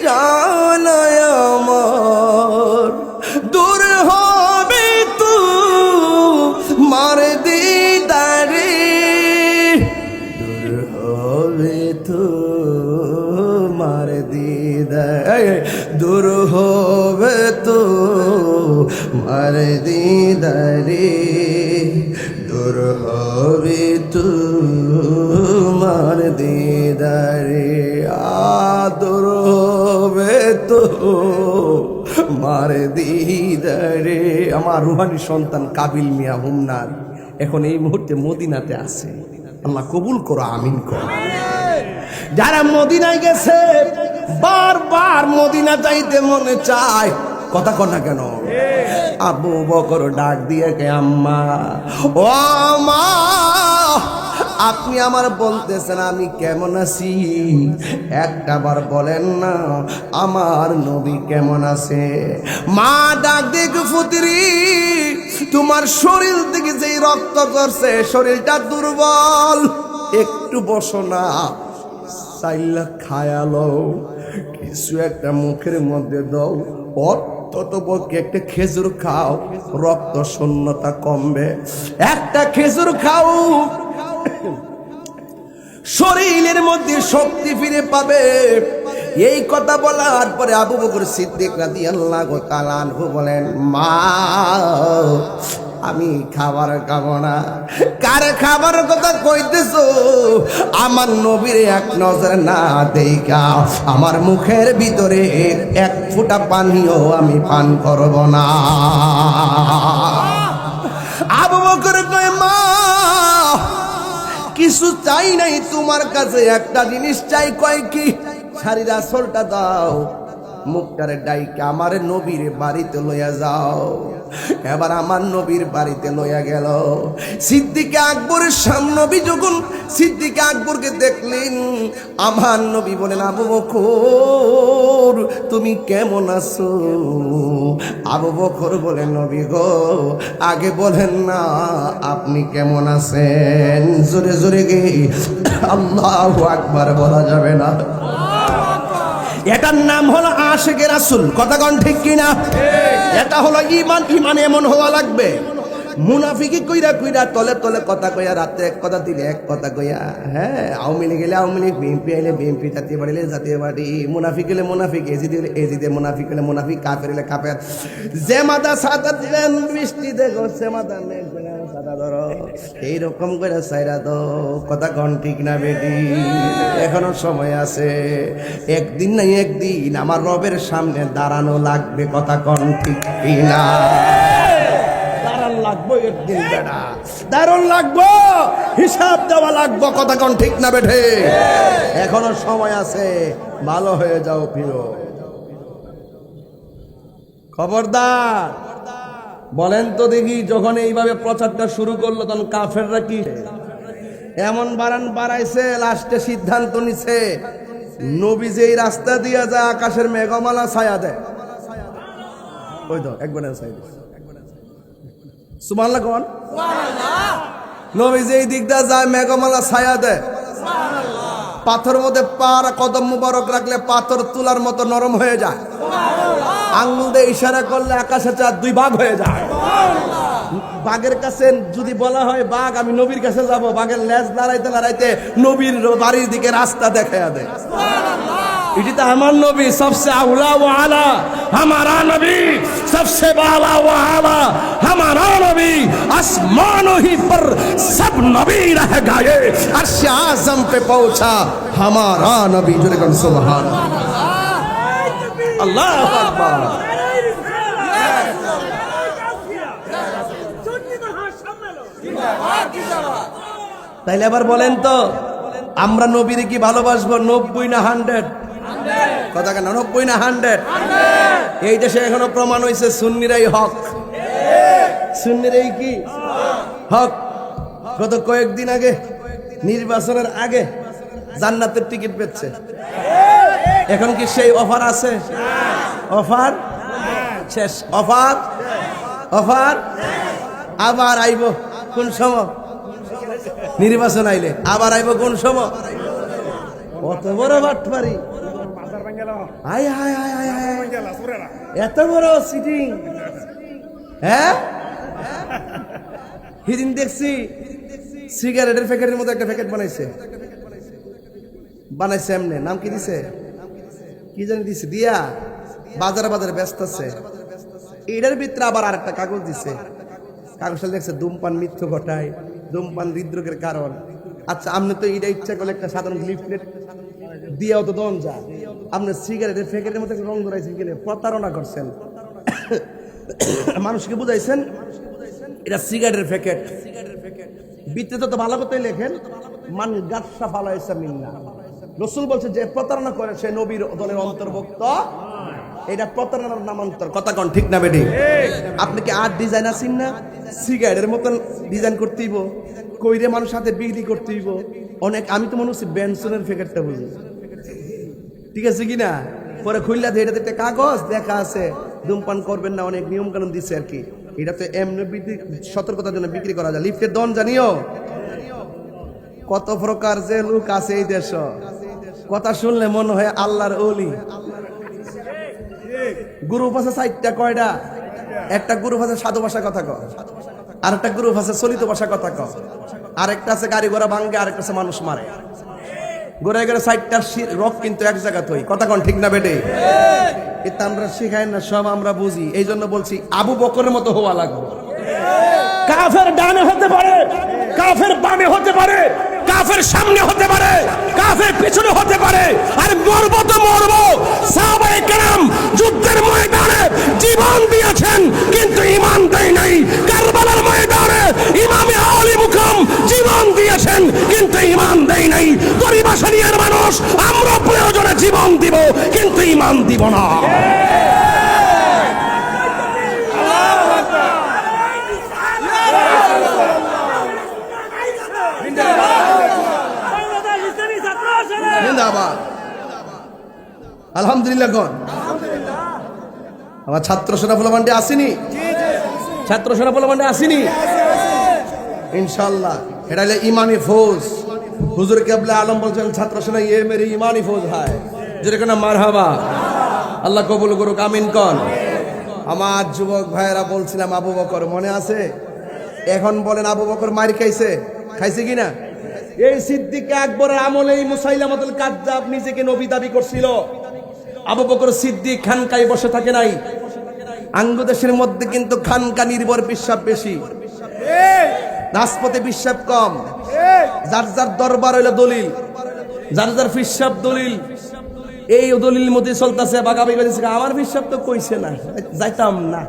জানায় আমার, দূর হবে তো মার দিদারে, দূর হবে তো মার দিদারে, দূর হবে তো মার দিদারে, দূর হবে তো মার দিদারে, দূর হবে তো মার দিদারে। আমার রুহানি সন্তান কাবিল মিয়া হুমনার এখন এই মুহূর্তে মদিনাতে আছে। আল্লাহ কবুল করো, আমিন করো। যারা মদিনায় গেছে বারবার মদিনা যাইতে মনে চায়, কথা কর না কেন? আবু বকর ডাক দিয়ে কে আম্মা, ও আম্মা, আপনি আমার বলতেছেন আমি কেমন আছি, একটা বার বলেন না আমার নবী কেমন আছে? মা ডাক দিয়ে ফুতরি, তোমার শরীর থেকে যেই রক্ত ঝরছে শরীরটা দুর্বল, একটু বসো না, চাইলা খায়ালো, কিছু একটা মুখের মধ্যে দাও, অন্ততপক্ষে একটা খেজুর খাও, রক্ত শূন্যতা কমবে, একটা খেজুর খাও, শরীরের মধ্যে শক্তি ফিরে পাবে। এই কথা বলার পরে আবু বকর সিদ্দিক রাদিয়াল্লাহু তাআলা আনহু বলেন, মা আমি খাবার খাবো না। কার খাবার কথা কইতেছো? আমার নবীর এক নজর না দেখা আমার মুখের ভিতরে এক ফোঁটা পানিও আমি পান করব না। আবু বকর কয়, মা কিছু চাই নাই তোমার কাছে, একটা জিনিস চাই। কয় কি? শাড়ির আঁচলটা দাও, মুখটারে ডাইকে আমার নবীর বাড়িতে লইয়া যাও। এবার আমার নবীর বাড়িতে লইয়া গেল। সিদ্দিকে আকবরের সামনবী যখন সিদ্দিকে আকবরকে দেখলেন, আমার নবী বলেন, আবু বকর তুমি কেমন আছো? আবু বকর বলেন, নবী গো আগে বলেন না আপনি কেমন আছেন। জোরে জোরে গে আল্লাহু আকবার বলা যাবে না। এটার নাম হলো আশিকে রাসূল। কথা কোন ঠিক কিনা? এটা হলো ঈমান। ঈমান এমন হওয়া লাগবে, মুনাফিকি কইরা কইরা তলে তলে কথা কইয়া, রাতে এক কথা দিলে এক কথা কইয়া, হ্যাঁ আওয়ামী লীগ গেলে আওয়ামী লীগ, বিএনপি এলে বিএনপি, জাতীয় পার্টি এলে জাতীয় পার্টি, মুনাফিক হলে মুনাফিক, এজিদে হলে এজিদে, মুনাফিক হলে মুনাফিক, কাফের হলে কাফের। যে মাথা সাদা দিলেন বৃষ্টি দেখো, সে মাথা দাদা ধরো এইরকম করে সাইরা তো কথা কন ঠিক না বেটি এখনো সময় আছে একদিন না একদিন আমার রবের সামনে দাঁড়ানো লাগবে কথা কন ঠিক না দাঁড়ান লাগবো একদিন বেটা দাঁড়ান লাগবো হিসাব দেওয়া লাগবো কথা কন ঠিক না বেঠে এখনো সময় আছে ভালো হয়ে যাও প্রিয় খবরদার বলেন তো দেখি যখন এইভাবে প্রচারটা শুরু করলো তখন কাফেররা কি এমন বাড়াইছে লাস্টে সিদ্ধান্ত নিছে নবী যেই রাস্তা দিয়ে যায় আকাশের মেঘমালা ছায়া দেয় ওই তো একবার সুবহানাল্লাহ কোন নবী যেই দিক দিয়ে যায় মেঘমালা ছায়া দেয় পাথর মধ্যে পার কদম মুবারক রাখলে পাথর তুলার মতো নরম হয়ে যায় আঙ্গুল দিয়ে ইশারা করলে আকাশের চাঁদ দুই ভাগ হয়ে যায় বাঘের কাছে যদি বলা হয় বাঘ আমি নবীর কাছে যাব বাঘের লেজ লড়াইতে লড়াইতে নবীর বাড়ির দিকে রাস্তা দেখায়া দেয় এটি তো আমার নবী সবসে আউলা ওয়া আলা हमारा नबी सबसे बाला व आला हमारा नबी आसमानों ही पर सब नबी रह गए अर्श आज़म पे पहुंचा हमारा नबी जो कन सुभान अल्लाह अकबर তাইলে আবার বলেন তো আমরা নবীর কি ভালোবাসবো 90 না 100 কথা কেন 90 না 100 এই দেশে এখনো প্রমাণ হইছে সুন্নিরাই হক সুন্নিরাই কি হক গত কয়েকদিন আগে নির্বাচনের আগে জান্নাতের টিকিট পেয়েছে এখন কি সেই অফার আছে অফার শেষ অফার অফার আবার আইব কোন সময় নির্বাচন আইলে আবার আইব কোন সময় কত বড় বাটপারি high high high high high এত বড় সিটিং হ্যাঁ সেদিন দেখছি সিগারেটের প্যাকেটের মতো একটা প্যাকেট বানাইছে এমনি নাম কি দিছে কি জানি দিছে দিয়া বাজারে বাজারে ব্যস্ত আছে এটার ভিতরে আবার আরেকটা কাগজ দিছে কাগজটা দেখছে ধূমপান মৃত্যু ঘটায় ধূমপান হৃদরোগের কারণ আচ্ছা আপনি তো এটা ইচ্ছা করলে একটা সাধারণ লিফলেট দিয়েও তো দন যা আপনি সিগারেটের প্যাকেটের মতো রং ধরাইছেন কিনে প্রতারণা করছেন মানুষকে বুঝাইছেন এটা সিগারেটের প্যাকেট ভিতরে তো ভালো কথাই লেখেন মান গাছটা ফালাইছে মিন্না রাসূল বলছে যে প্রতারণা করে সে নবীর দলের অন্তর্ভুক্ত এটা প্রতারণার নামান্তর কথা কোন ঠিক না বেটি আপনি কি আর্ট ডিজাইন আছেন না সিগারেটের মতন ডিজাইন করতে হইব কইরে মানুষ হাতে বিক্রি করতে হইব অনেক আমি তো মনে হচ্ছে বেনসনের প্যাকেটটা বুঝি ঠিক আছে কি না পরে খুললা দিয়ে এটাতে একটা কাগজ দেখা আছে ধূমপান করবেন না অনেক নিয়ম কানুন দিচ্ছে আর কি এটা তো এমনি সতর্কতার জন্য বিক্রি করা যায় লিফটের দন জানিও কত প্রকার যে লোক আছে এই দেশ কথা শুনলে মনে হয় আল্লাহর ওলি গ্রুপ আছে 4টা কয়টা একটা গ্রুপ আছে সাধু ভাষা কথা কয় আর একটা গ্রুপ আছে চলিত ভাষা কথা কয় আরেকটা আছে গাড়ি ঘোড়া ভাঙ্গে আরেকটা আছে মানুষ মারে ঘোড়ায় ঘোড়া 4টার রক কিন্তু এক জায়গা থই কথা কোন ঠিক না বেটে এটা আমরা শিখাই না সব আমরা বুঝি এই জন্য বলছি আবু বকরের মতো হওয়া লাগবে কাফের ডানে হতে পারে কাফের বামে হতে পারে কাফের সামনে হতে পারে কাফের পিছনে হতে পারে আর মরব তো মরব সাহাবায়ে কেরাম যুদ্ধের ময়দানে জীবন দিয়েছেন কিন্তু ঈমান দেয় নাই কারবালার ময়দানে ইমামে আলী মুকাম জীবন দিয়েছেন কিন্তু ঈমান দেয় নাই গরিব আসিয়ার মানুষ আমরা প্রয়োজনে জীবন দিব কিন্তু ঈমান দিব না আলহামদুলিল্লাহ কোন আমার ছাত্র সেনা ফলমান্ডে আসেনি ছাত্র সেনা ফলমান্ডে আসেনি ইনশাআল্লাহ এটা হলো ইমানি ফৌজ হুজুর কেবলা আলম বলছেন ছাত্র সেনা ये मेरी ইমানি ফৌজ है যেরকম মারহাবা আল্লাহ কবুল করুক আমিন কোন আমার যুবক ভাইরা বলছিলাম আবু বকর মনে আছে এখন বলেন আবু বকর মার খাইছে কিনা এই সিদ্দিক আকবরের আমলে এই মুসাইলামাতুল কাজ্জাব নিজেকে নবী দাবি করছিল আবু বকর সিদ্দিক খানকায় বসে থাকে নাই আঙ্গুদেশের মধ্যে কিন্তু খানকা নির্ভর বিশ্বাস বেশি রাজপথে বিশ্বাস কম, যার যার দরবার হইলো দলিল, যার যার ফিসাব দলিল, এই দলিল মধ্যে চলতেছে। বাগাবাগি করেছে, আমার ফিসাব তো কইছে না, যাইতাম না।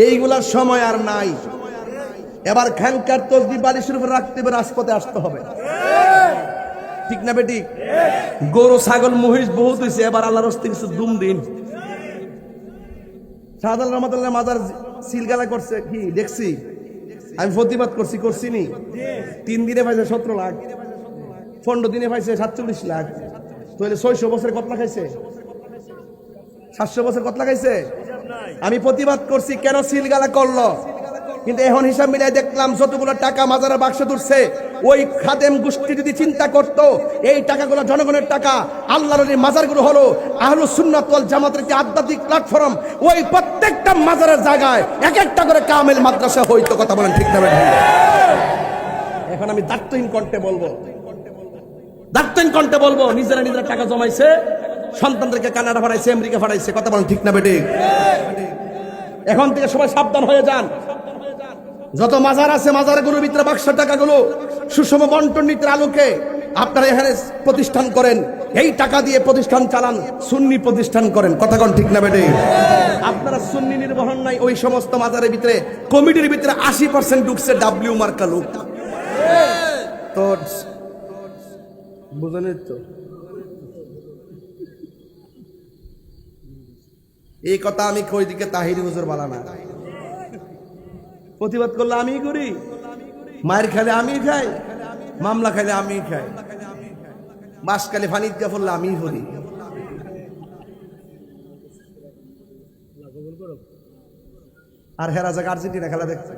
এইগুলার সময় আর নাই। এবার খানকার তসবিহ বালিশের উপর রাখতে হবে, রাজপথে আসতে হবে। ঠিক না বেটি? গরু ছাগল মহিষ বহুত হয়েছে, এবার আল্লাহর হস্তে কিছু দুম দিন। শাহজালাল রহমাতুল্লাহ মাজার সিলগালা করছে কি দেখছি, আমি প্রতিবাদ করছি নি। 3 দিনে পাইছে 17 লাখ, 15 দিনে পাইছে 47 লাখ। তাহলে 600 বছর কত লাখ খাইছে? 700 বছর কত লাখ খাইছে? আমি প্রতিবাদ করছি কেন সিলগালা করলো, কিন্তু এখন হিসাব মিলাই দেখলাম যতগুলো টাকা মাজারের বাক্সে তুলছে, ওই খাদেম গোষ্ঠী যদি চিন্তা করত এই টাকাগুলো জনগণের টাকা, আল্লাহর এই মাজারগুলো হলো আহলুস সুন্নাত ওয়াল জামাতের একটি আধ্যাত্মিক প্ল্যাটফর্ম, ওই প্রত্যেকটা মাজারের জায়গায় এক একটা করে কামেল মাদ্রাসা হইতো। কথা বলেন ঠিক না? এখন আমি দায়িত্বহীন কণ্ঠে বলবো, নিজেরা টাকা জমাইছে, সন্তানদেরকে কানাডা পাঠাইছে, আমেরিকা পাঠাইছে। কথা বলেন ঠিক না বেঠিক? এখন থেকে সবাই সাবধান হয়ে যান। যত মাজার আছে মাজারগুলোর ভিতরে বাক্সের টাকাগুলো সুষম বন্টন নীতির আলোকে আপনারা এখানে প্রতিষ্ঠান করেন, এই টাকা দিয়ে প্রতিষ্ঠান চালান, সুন্নি প্রতিষ্ঠান করেন। কথা কোন ঠিক না বেটে? আপনারা সুন্নি নির্বাহন নাই, ওই সমস্ত মাজারের ভিতরে কমিটির ভিতরে 80% ঢুকছে ডাব্লিউ মার্কা লোক। তো বুঝলেন তো, এই কথা আমি কই দিকে তাহিরি হুজুর বলা না। প্রতিবাদ করলে আমি করি, মায়ের খাইলে আমি খাই, মামলা খাইলে আমি খাই, বাস খাইলে ফানি দিয়া পড়লে আমি করি। আর হেরা জায়গা আর্জেন্টিনা খেলা দেখছে,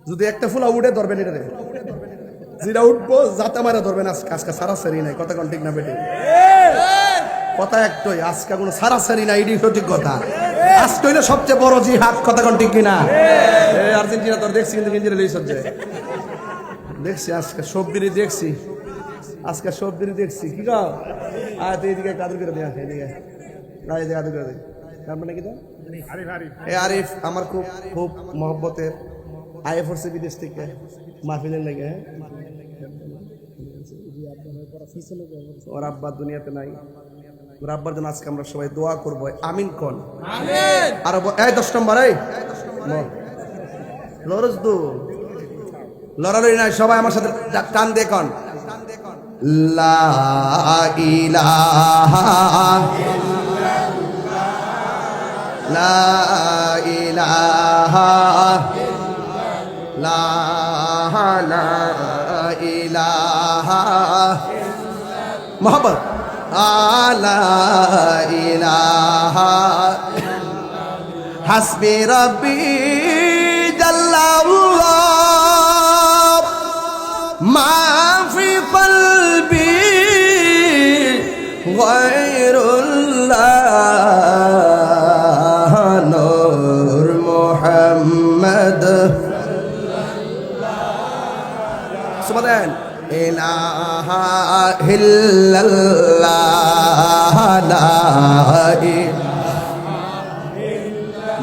যদি একটা ফুলা উঠে ধরবেন, এটা যেটা উঠবো যাতে মারা ধরবেন। আজকে সারাসারি নাই। কথা কোন ঠিক না বেটে? কথা একটাই, আজকে কোনো সারাসারি নাই, এটি সঠিক কথা। আজকে হইলো সবচেয়ে বড় জিহাদ। কথা কোন ঠিক কিনা? আর্জেন্টিনা তোর দেখছি, কিন্তু ইঞ্জিনে লইছ দেখছি, আজকে সবদিনই দেখছি, কি গাও আর তুই এদিকে কাদুর করে দেয়া, এদিকে কাদুর করে দেয়। তার মানে কি? আরিফ আমার খুব খুব মহব্বতের, আয়ে পড়ছে বিদেশ থেকে মাহফিলের লাগে। ওর আব্বা দুনিয়াতে নাই, ওর আব্বার জন্য আজকে আমরা সবাই দোয়া করবো। আমিন কোন? আর 10 নম্বর লরজ দু লড়ালড়ি নাই, সবাই আমার সাথে টান দিয়ে কন লা ইলাহা লা ইলাহা লা ইলাহা মোহাম্মদ লা ইলাহা হাসবি রব্বি জাল্লাল্লাহ মা ফি কলবি গায়রুল্লাহ নূর মুহাম্মদ সুবহান ইলাহা ইল্লাল্লাহ লা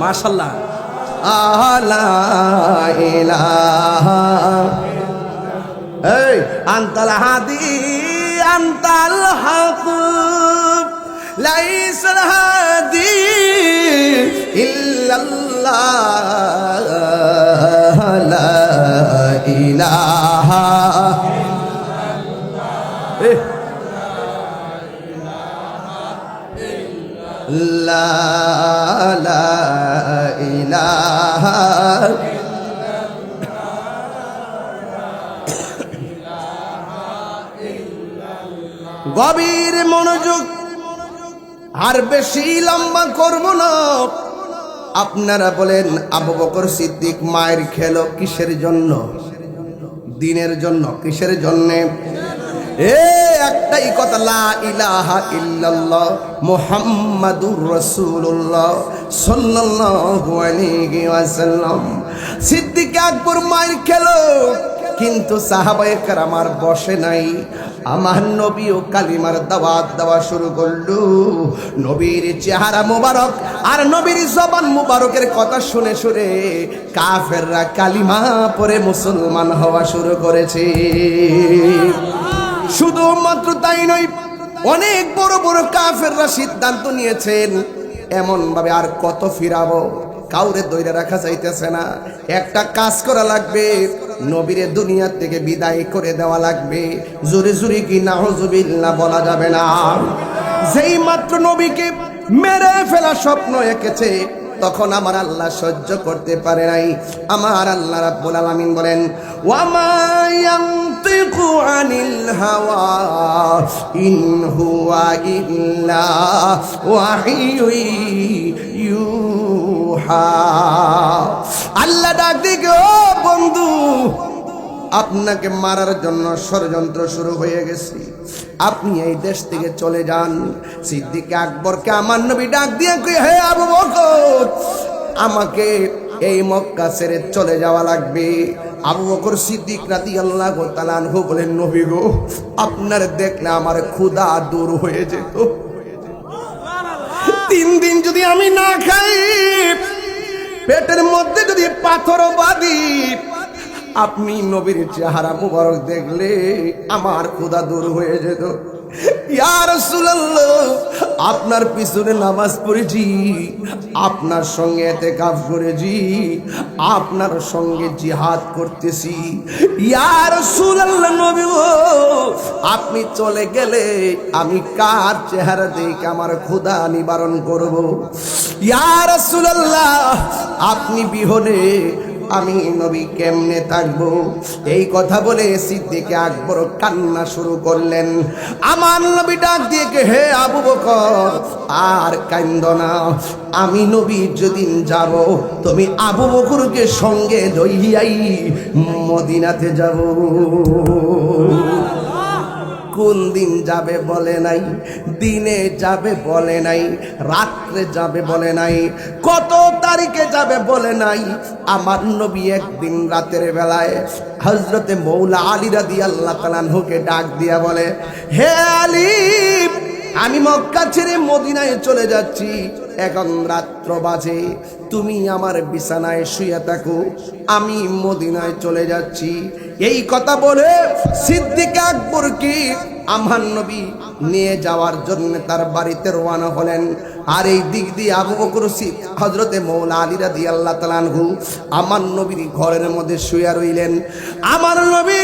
মাশাআল্লাহ লা ইলাহা এই আনতাল হাদি আনতাল হক লাইসাল হাদি ইল্লাল্লাহ লা ইলাহা লা ইলাহা গভীর মনোযোগ, আর বেশি লম্বা করব না। আপনারা বলেন আবু বকর সিদ্দিক মায়ের খেলো কিসের জন্য? দিনের জন্য। কিসের জন্য? একটাই কথা, লা ইলাহা ইল্লাল্লাহ মুহাম্মাদুর রাসূলুল্লাহ সাল্লাল্লাহু আলাইহি ওয়াসাল্লাম। সিদ্দিক আকবর মায়ের খেলো কিন্তু সাহাবায়ে কেরাম আর বসে নাই। আমার নবীও কালিমার দাওয়াত দেওয়া শুরু করলো। নবীর চেহারা মুবারক আর নবীর জবান মুবারকের কথা শুনে শুনে কাফেররা কালিমা পড়ে মুসলমান হওয়া শুরু করেছে। শুধুমাত্র তাই নয়, অনেক বড় বড় কাফেররা সিদ্ধান্ত নিয়েছেন এমন ভাবে আর কত ফিরাবো, কাউরে দইরা রাখা যাইতেছে না। একটা কাজ করা লাগবে, নবীরে দুনিয়া থেকে বিদায় করে দেওয়া লাগবে। জোরে জোরে কি নাউজুবিল্লাহ বলা যাবে না। যেই মাত্র নবীকে মেরে ফেলা স্বপ্ন এঁকেছে, তখন আমার আল্লাহ সহ্য করতে পারে নাই। আমার আল্লাহ রাব্বুল আলামিন বলেন, ওয়ামা ইয়ানতিকু আনিল হাওয়া ইন হুয়া ইল্লা ওয়াহিয়ু ইউহা। আল্লাহ ডাক দিকে, ও বন্ধু, আপনাকে মারার জন্য ষড়যন্ত্র শুরু হয়ে গেছে, আপনি এই দেশ থেকে চলে যান। সিদ্দিক আকবরকে আমার নবী ডাক দিয়ে কই, হে আবু বকর, আমাকে এই মক্কা ছেড়ে চলে যাওয়া লাগবে। আবু বকর সিদ্দিক রাদিয়াল্লাহু তাআলা আনহু বলেন, নবী গো, আপনার দেখলে আমার ক্ষুধা দূর হয়ে যেত। 3 দিন যদি আমি না খাই, পেটের মধ্যে যদি পাথর বাঁধি, আপনি নবীর চেহারা মুবারক দেখলে আমার ক্ষুধা দূর হয়ে যেত। ইয়া রাসূলুল্লাহ, আপনার পিছনে নামাজ পড়েছি, আপনার সঙ্গে ইতিকাফ করেছি, আপনার সঙ্গে জিহাদ করতেছি। ইয়া রাসূলুল্লাহ, নবী গো, আপনি চলে গেলে আমি কার চেহারা দেখে আমার ক্ষুধা নিবারণ করব? ইয়া রাসূলুল্লাহ, আপনি বিহনে আমি নবী কেমনে থাকবো? এই কথা বলে সিদ্দিক আকবর কান্না শুরু করলেন। আমার নবী ডাক দিয়ে, হে আবু বকর, আর কান্দো না, আমি নবী যেদিন যাব, তুমি আবু বকরকে সঙ্গে লইয়াই মদিনাতে যাব। কোন দিন যাবে বলে নাই, দিনে যাবে বলে নাই, রাত্রে যাবে বলে নাই, কত তারিখে যাবে বলে নাই। আমার নবী একদিন রাতের বেলায় হযরতে মৌলা আলী রাদিয়াল্লাহু তাআলা আনহুকে ডাক দিয়া বলে, হে আলী, আমি মক্কা ছেড়ে মদিনায় চলে যাচ্ছি, এখন রাত্র বাজে, তুমি আমার বিছানায় শুয়ে থাকো, আমি মদিনায় চলে যাচ্ছি। এই কথা বলে সিদ্দিক আকবরকে আমার নবী নিয়ে যাওয়ার জন্য তার বাড়িতে রওনা হলেন। আর এই দিক দিয়ে আবু বকর হযরতে মৌলা আলী রাদিয়াল্লাহু তাআলা আনহু আমার নবীর ঘরের মধ্যে শুয়ে রইলেন। আমার নবী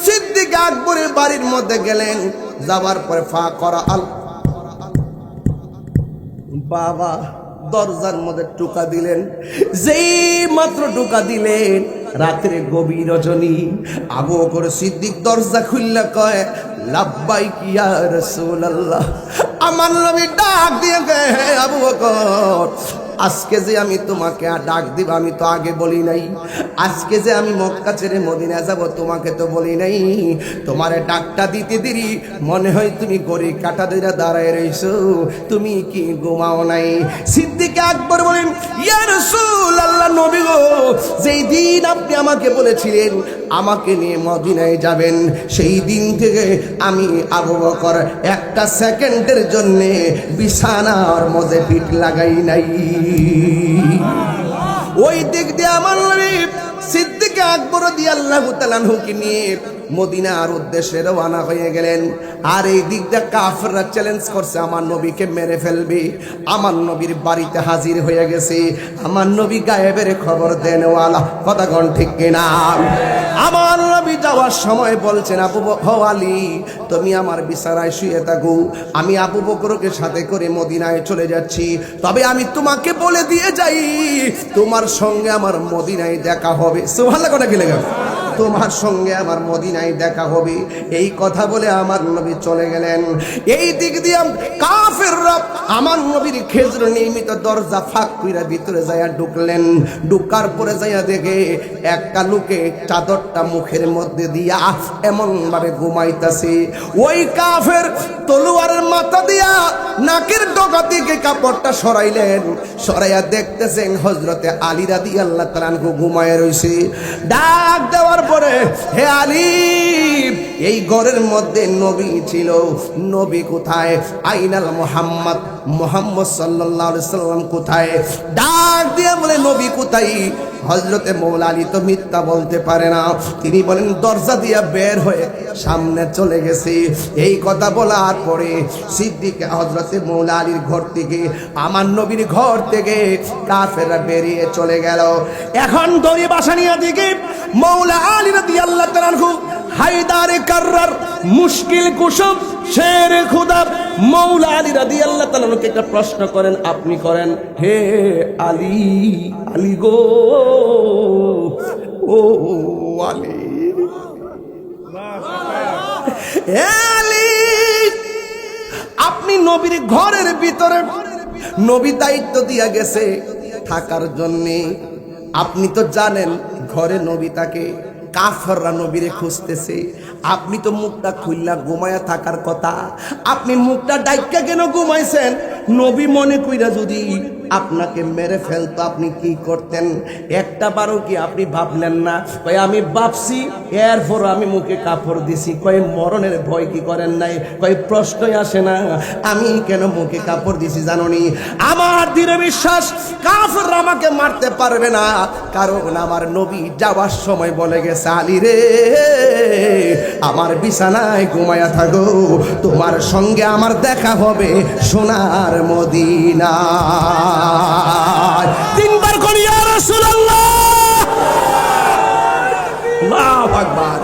সিদ্দিক আকবরের বাড়ির মধ্যে গেলেন। যাওয়ার পরে বাবা দরজার মধ্যে টোকা দিলেন। যেই মাত্র টোকা দিলেন, রাত্রে গভীর রজনী, আবু বকর সিদ্দিক দরজা খুললে কয়, লাব্বাইক ইয়া রাসূলুল্লাহ। আমার নবী ডাক দিয়ে কয়, হে আবু বকর, আজকে যে আমি তোমাকে ডাক দিব, আমি তো আগে বলি নাই। আজকে যে আমি মক্কা ছেড়ে মদিনা যাব, তোমাকে তো বলি নাই। তোমারে ডাকটা দিতে দেরি, মনে হয় তুমি গড়ি কাটা ধরে দাঁড়ায় রইছো, তুমি কি ঘুমাও নাই? সিদ্দিক আকবর বলেন, ইয়া রাসূলুল্লাহ, নবী গো, যেই দিন আপনি আমাকে বলেছিলেন আমাকে নিয়ে মদিনায় যাবেন, সেই দিন থেকে আমি আবু বকর একটা সেকেন্ডের জন্য বিছানার মধ্যে পিঠ লাগাই নাই। ওই দিক দিয়ে আমার নবী সিদ্দিক আকবর রাদিয়াল্লাহু তাআলা আনহুকে নিয়ে মদিনার উদ্দেশ্যে রওনা হয়ে গেলেন। আর এই দিক দিয়ে কাফেররা চ্যালেঞ্জ করছে আমার নবীকে মেরে ফেলবে। আমার নবীর বাড়িতে হাজির হয়ে গেছে। আমার নবী গায়েবের খবর দেনওয়ালা, কথা কোন ঠিক কিনা? আমার নবী যাওয়ার সময় বলছেন, আবু আলী, তুমি আমার বিছানায় শুয়ে থাকো, আমি আবু বকরকে সাথে করে মদিনায় চলে যাচ্ছি। তবে আমি তোমাকে বলে দিয়ে যাই, তোমার সঙ্গে আমার মদিনায় দেখা হবে। সুবহানাল্লাহ, কথা কি লাগে? তোমার সঙ্গে আমার মদিনায় দেখা হবে। এই কথা বলে আমার নবী চলে গেলেন। এই দিক দিয়ে কাফেররা আমার নবীর খেজর নির্মিত দরজা ফাঁক কইরা ভিতরে যাইয়া ঢুকলেন। ঢুকার পরে যাইয়া দেখে একটা লোকে চাদরটা মুখের মধ্যে দিয়া এমন ভাবে ঘুমাইতাছে। ওই কাফের তলোয়ারের মাথা দিয়া নাকের থেকে কাপড়টা সরাইলেন, সরাইয়া দেখতেছেন হযরতে আলী রাদিয়াল্লাহু তাআলা আনহু ঘুমায়ে রইছে। ডাক দেওয়ার পরে, হে আলী, এই ঘরের মধ্যে নবী ছিল, নবী কোথায়? আইনাল মুহাম্মদ, মুহাম্মদ সাল্লাল্লাহু আলাইহি সাল্লাম কোথায়? ডাক দিয়ে বলে, নবী কোথায়? হযরতে মৌলা আলী তো মিথ্যা বলতে পারে না, তিনি বলেন দরজা দিয়া বের হয়ে সামনে চলে গেছে। এই কথা বলার পরে সিদ্দিক হযরতে মৌলা আলীর ঘর থেকে, আমার নবীর ঘর থেকে কাফেররা বেরিয়ে চলে গেল। এখন দড়ি বাসা নিয়ে দিকে মৌলা আলী রাদিয়াল্লাহু তাআলা আনহু হায়দারে কাররার, মুশকিল কুশব, শের খুদা মৌলা আলী রাদিয়াল্লাহু তাআলা আনহুকে একটা প্রশ্ন করেন, আপনি করেন, হে আলী, আলী গো, ও আলী, হে আলী, আপনি নবীর ঘরের ভিতরে, নবী দায়িত্ব দিয়া গেছে থাকার জন্যে, আপনি তো জানেন ঘরে নবী থাকে, কাফেররা নবীরে খুঁজতেছে, আপনি তো মুখটা খুললা ঘুমায়া থাকার কথা, আপনি মুখটা ডাইক্কা কেন ঘুমাইছেন? নবী মনে কইরা যদি আপনাকে মেরে ফেলতো আপনি কি করতেন? একটা বারও কি আপনি ভাবলেন না? কই আমি ভাবছি, এরপর আমি মুখে কাপড় দিছি। কই মরণের ভয় কি করেন নাই? কই প্রশ্নই আসে না। আমি কেন মুখে কাপড় দিছি জানোনি? আমার দৃঢ় বিশ্বাস কাফেররা আমাকে মারতে পারবে না, কারণ আমার নবী যাওয়ার সময় বলে গেছে, আলী রে, আমার বিছানায় ঘুমায়া থাকো, তোমার সঙ্গে আমার দেখা হবে সোনার মদিনা। তিনবার করি ইয়া রাসূলুল্লাহ, আল্লাহু আকবার।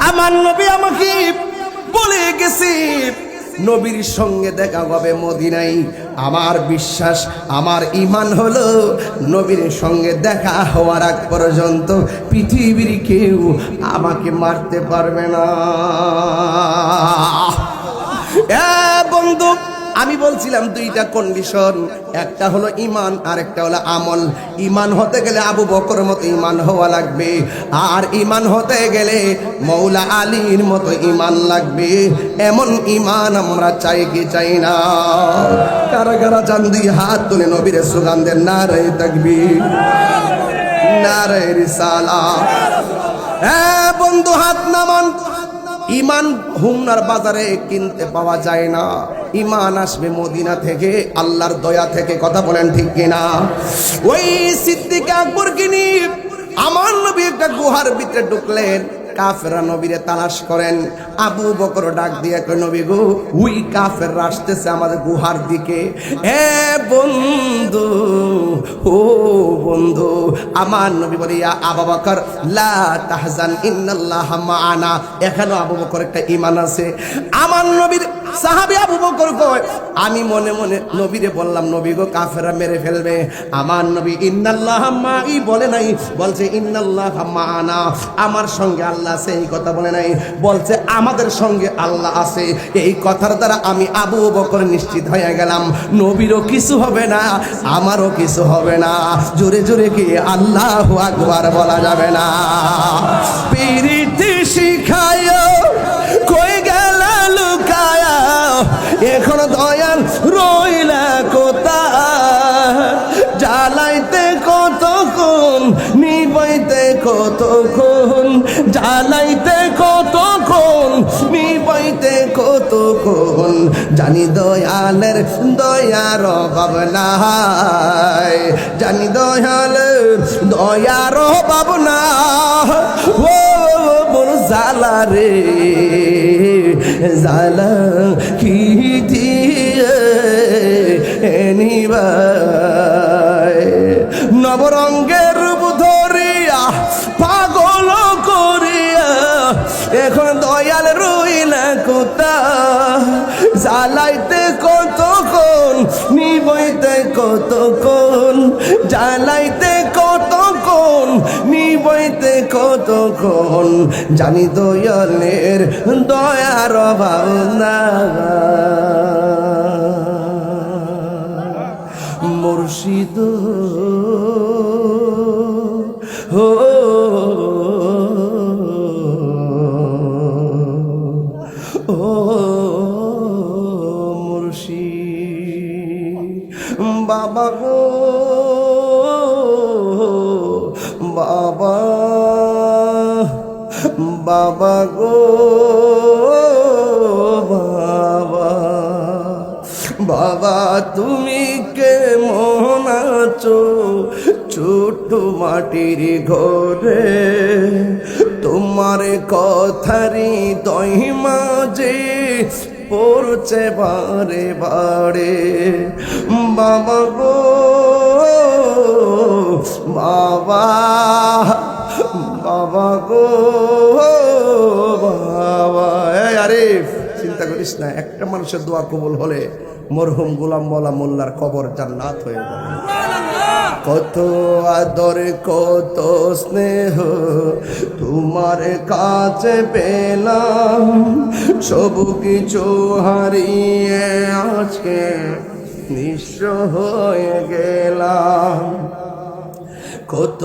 আমার নবী আমাকে বলে গেছে নবীর সঙ্গে দেখা হবে মদিনায়। আমার বিশ্বাস, আমার ঈমান হলো নবীর সঙ্গে দেখা হওয়ার আগ পর্যন্ত পৃথিবীর কেউ আমাকে মারতে পারবে না। বন্ধু, আমি বলছিলাম দুইটা কন্ডিশন, একটা হলো ঈমান আর একটা হলো আমল। ঈমান হতে গেলে আবু বকরের মতো ঈমান হওয়া লাগবে, আর ঈমান হতে গেলে মৌলা আলীর মতো ঈমান লাগবে। এমন ঈমান আমরা চাই কি চাই না? কারা কারা চান দুই হাত তুলে নবীর স্লোগান দেন, নারে তাকবীর, নারে রিসালাত। হ্যাঁ বন্ধু, হাত নামান। ঈমান হুমনার বাজারে কিনতে পাওয়া যায় না, ঈমান আসবে মদিনা থেকে, আল্লাহর দয়া থেকে। কথা বলেন ঠিক কিনা? ওই সিদ্দিক আকবর কিনি আমার নবী একটা গুহার ভিতরে ঢুকলেন, কাফেররা নবীরে তালাশ করেন। আবু বকর ডাক দিয়ে কয়, নবী গো, ওই কাফেররা আসতেছে আমাদের গুহার দিকে। হে বন্ধু, ও বন্ধু, আমার নবী বলে, ইয়া আবু বকর লা তাহজান ইন্নাল্লাহা মা'ানা। এখানেও আবু বকর একটা ঈমান আছে। আমার নবীর সাহাবী আবু বকর কয়, আমি মনে মনে নবীরে বললাম, নবী গো, কাফেররা মেরে ফেলবে। আমার নবী ইন্নাল্লাহা মা'i বলে নাই, বলছে ইন্নাল্লাহা মা'ানা, আমার সঙ্গে আল্লাহ আছে। এই কথা বলে নাই, বলছে আমাদের সঙ্গে আল্লাহ আছে। এই কথার দ্বারা আমি আবু বকর নিশ্চিত হয়ে গেলাম, নবীরও কিছু হবে না, আমারও কিছু হবে না। জোরে জোরে কি আল্লাহু আকবার বলা যাবে না? পিরিতি শিখায় কই গেল লুকায়া, এখন দয়াল রইলা কোথায়? জ্বালাইতে কতক্ষণ, নিবাইতে কতক্ষণ, জ্বালাইতে কতক্ষণ, নিবাইতে কতক্ষণ। জানি দয়ালের দয়ার অভাব নাই, জানি দয়ালের দয়ার অভাব না। ও বড় জ্বালা রে, জ্বালা কি দিয়ে নিবাই? নবরঙ্গের রূপ ধরিয়া পাগল করিয়া, এখন দয়াল রইলা কোথায়? জ্বালাইতে কতক্ষণ, নিবইতে কতক্ষণ, জ্বালাইতে কতক্ষণ, নিবইতে কতক্ষণ। জানি দয়ালের দয়ার অভাব না। মুর্শিদ, ও বাবা বাবা গো বাবা, বাবা তুমি কেমন আছো ছোট মাটির ঘরে, তোমার কথারি দই মাঝে পড়ছে বারে বারে। বাবা গো বাবা, বাবা গো বাবা। এই আরিফ, চিন্তা করিস না, একটা মানুষের দোয়া কবুল হলে মরহুম গোলাম মাওলা মোল্লার কবর জান্নাত হয়ে যাবে। কত আদর কত স্নেহ তোমার কাছে পেলাম, সব কিছু হারিয়ে আজকে নিঃস্ব হয়ে গেলাম। কত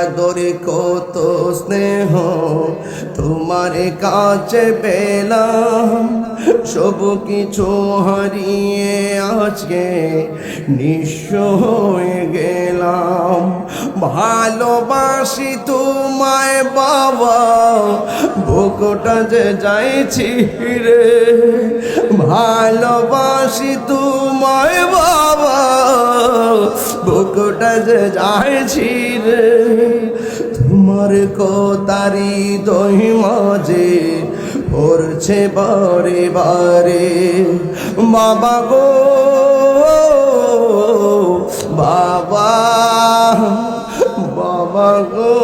আদরে কত স্নেহ তোমার কাছে পেলাম, সব কিছু হারিয়ে আজকে নিঃস্ব হয়ে গেলাম। ভালোবাসি তোমায় বাবা, বুকটা যে যাইছি রে, ভালোবাসি তোমায় বাবা, বুকটা যে যাইছি রে। তোমার কথারি দই মাঝে পড়ছে বারে বারে। বাবা গো বাবা, বাবা গো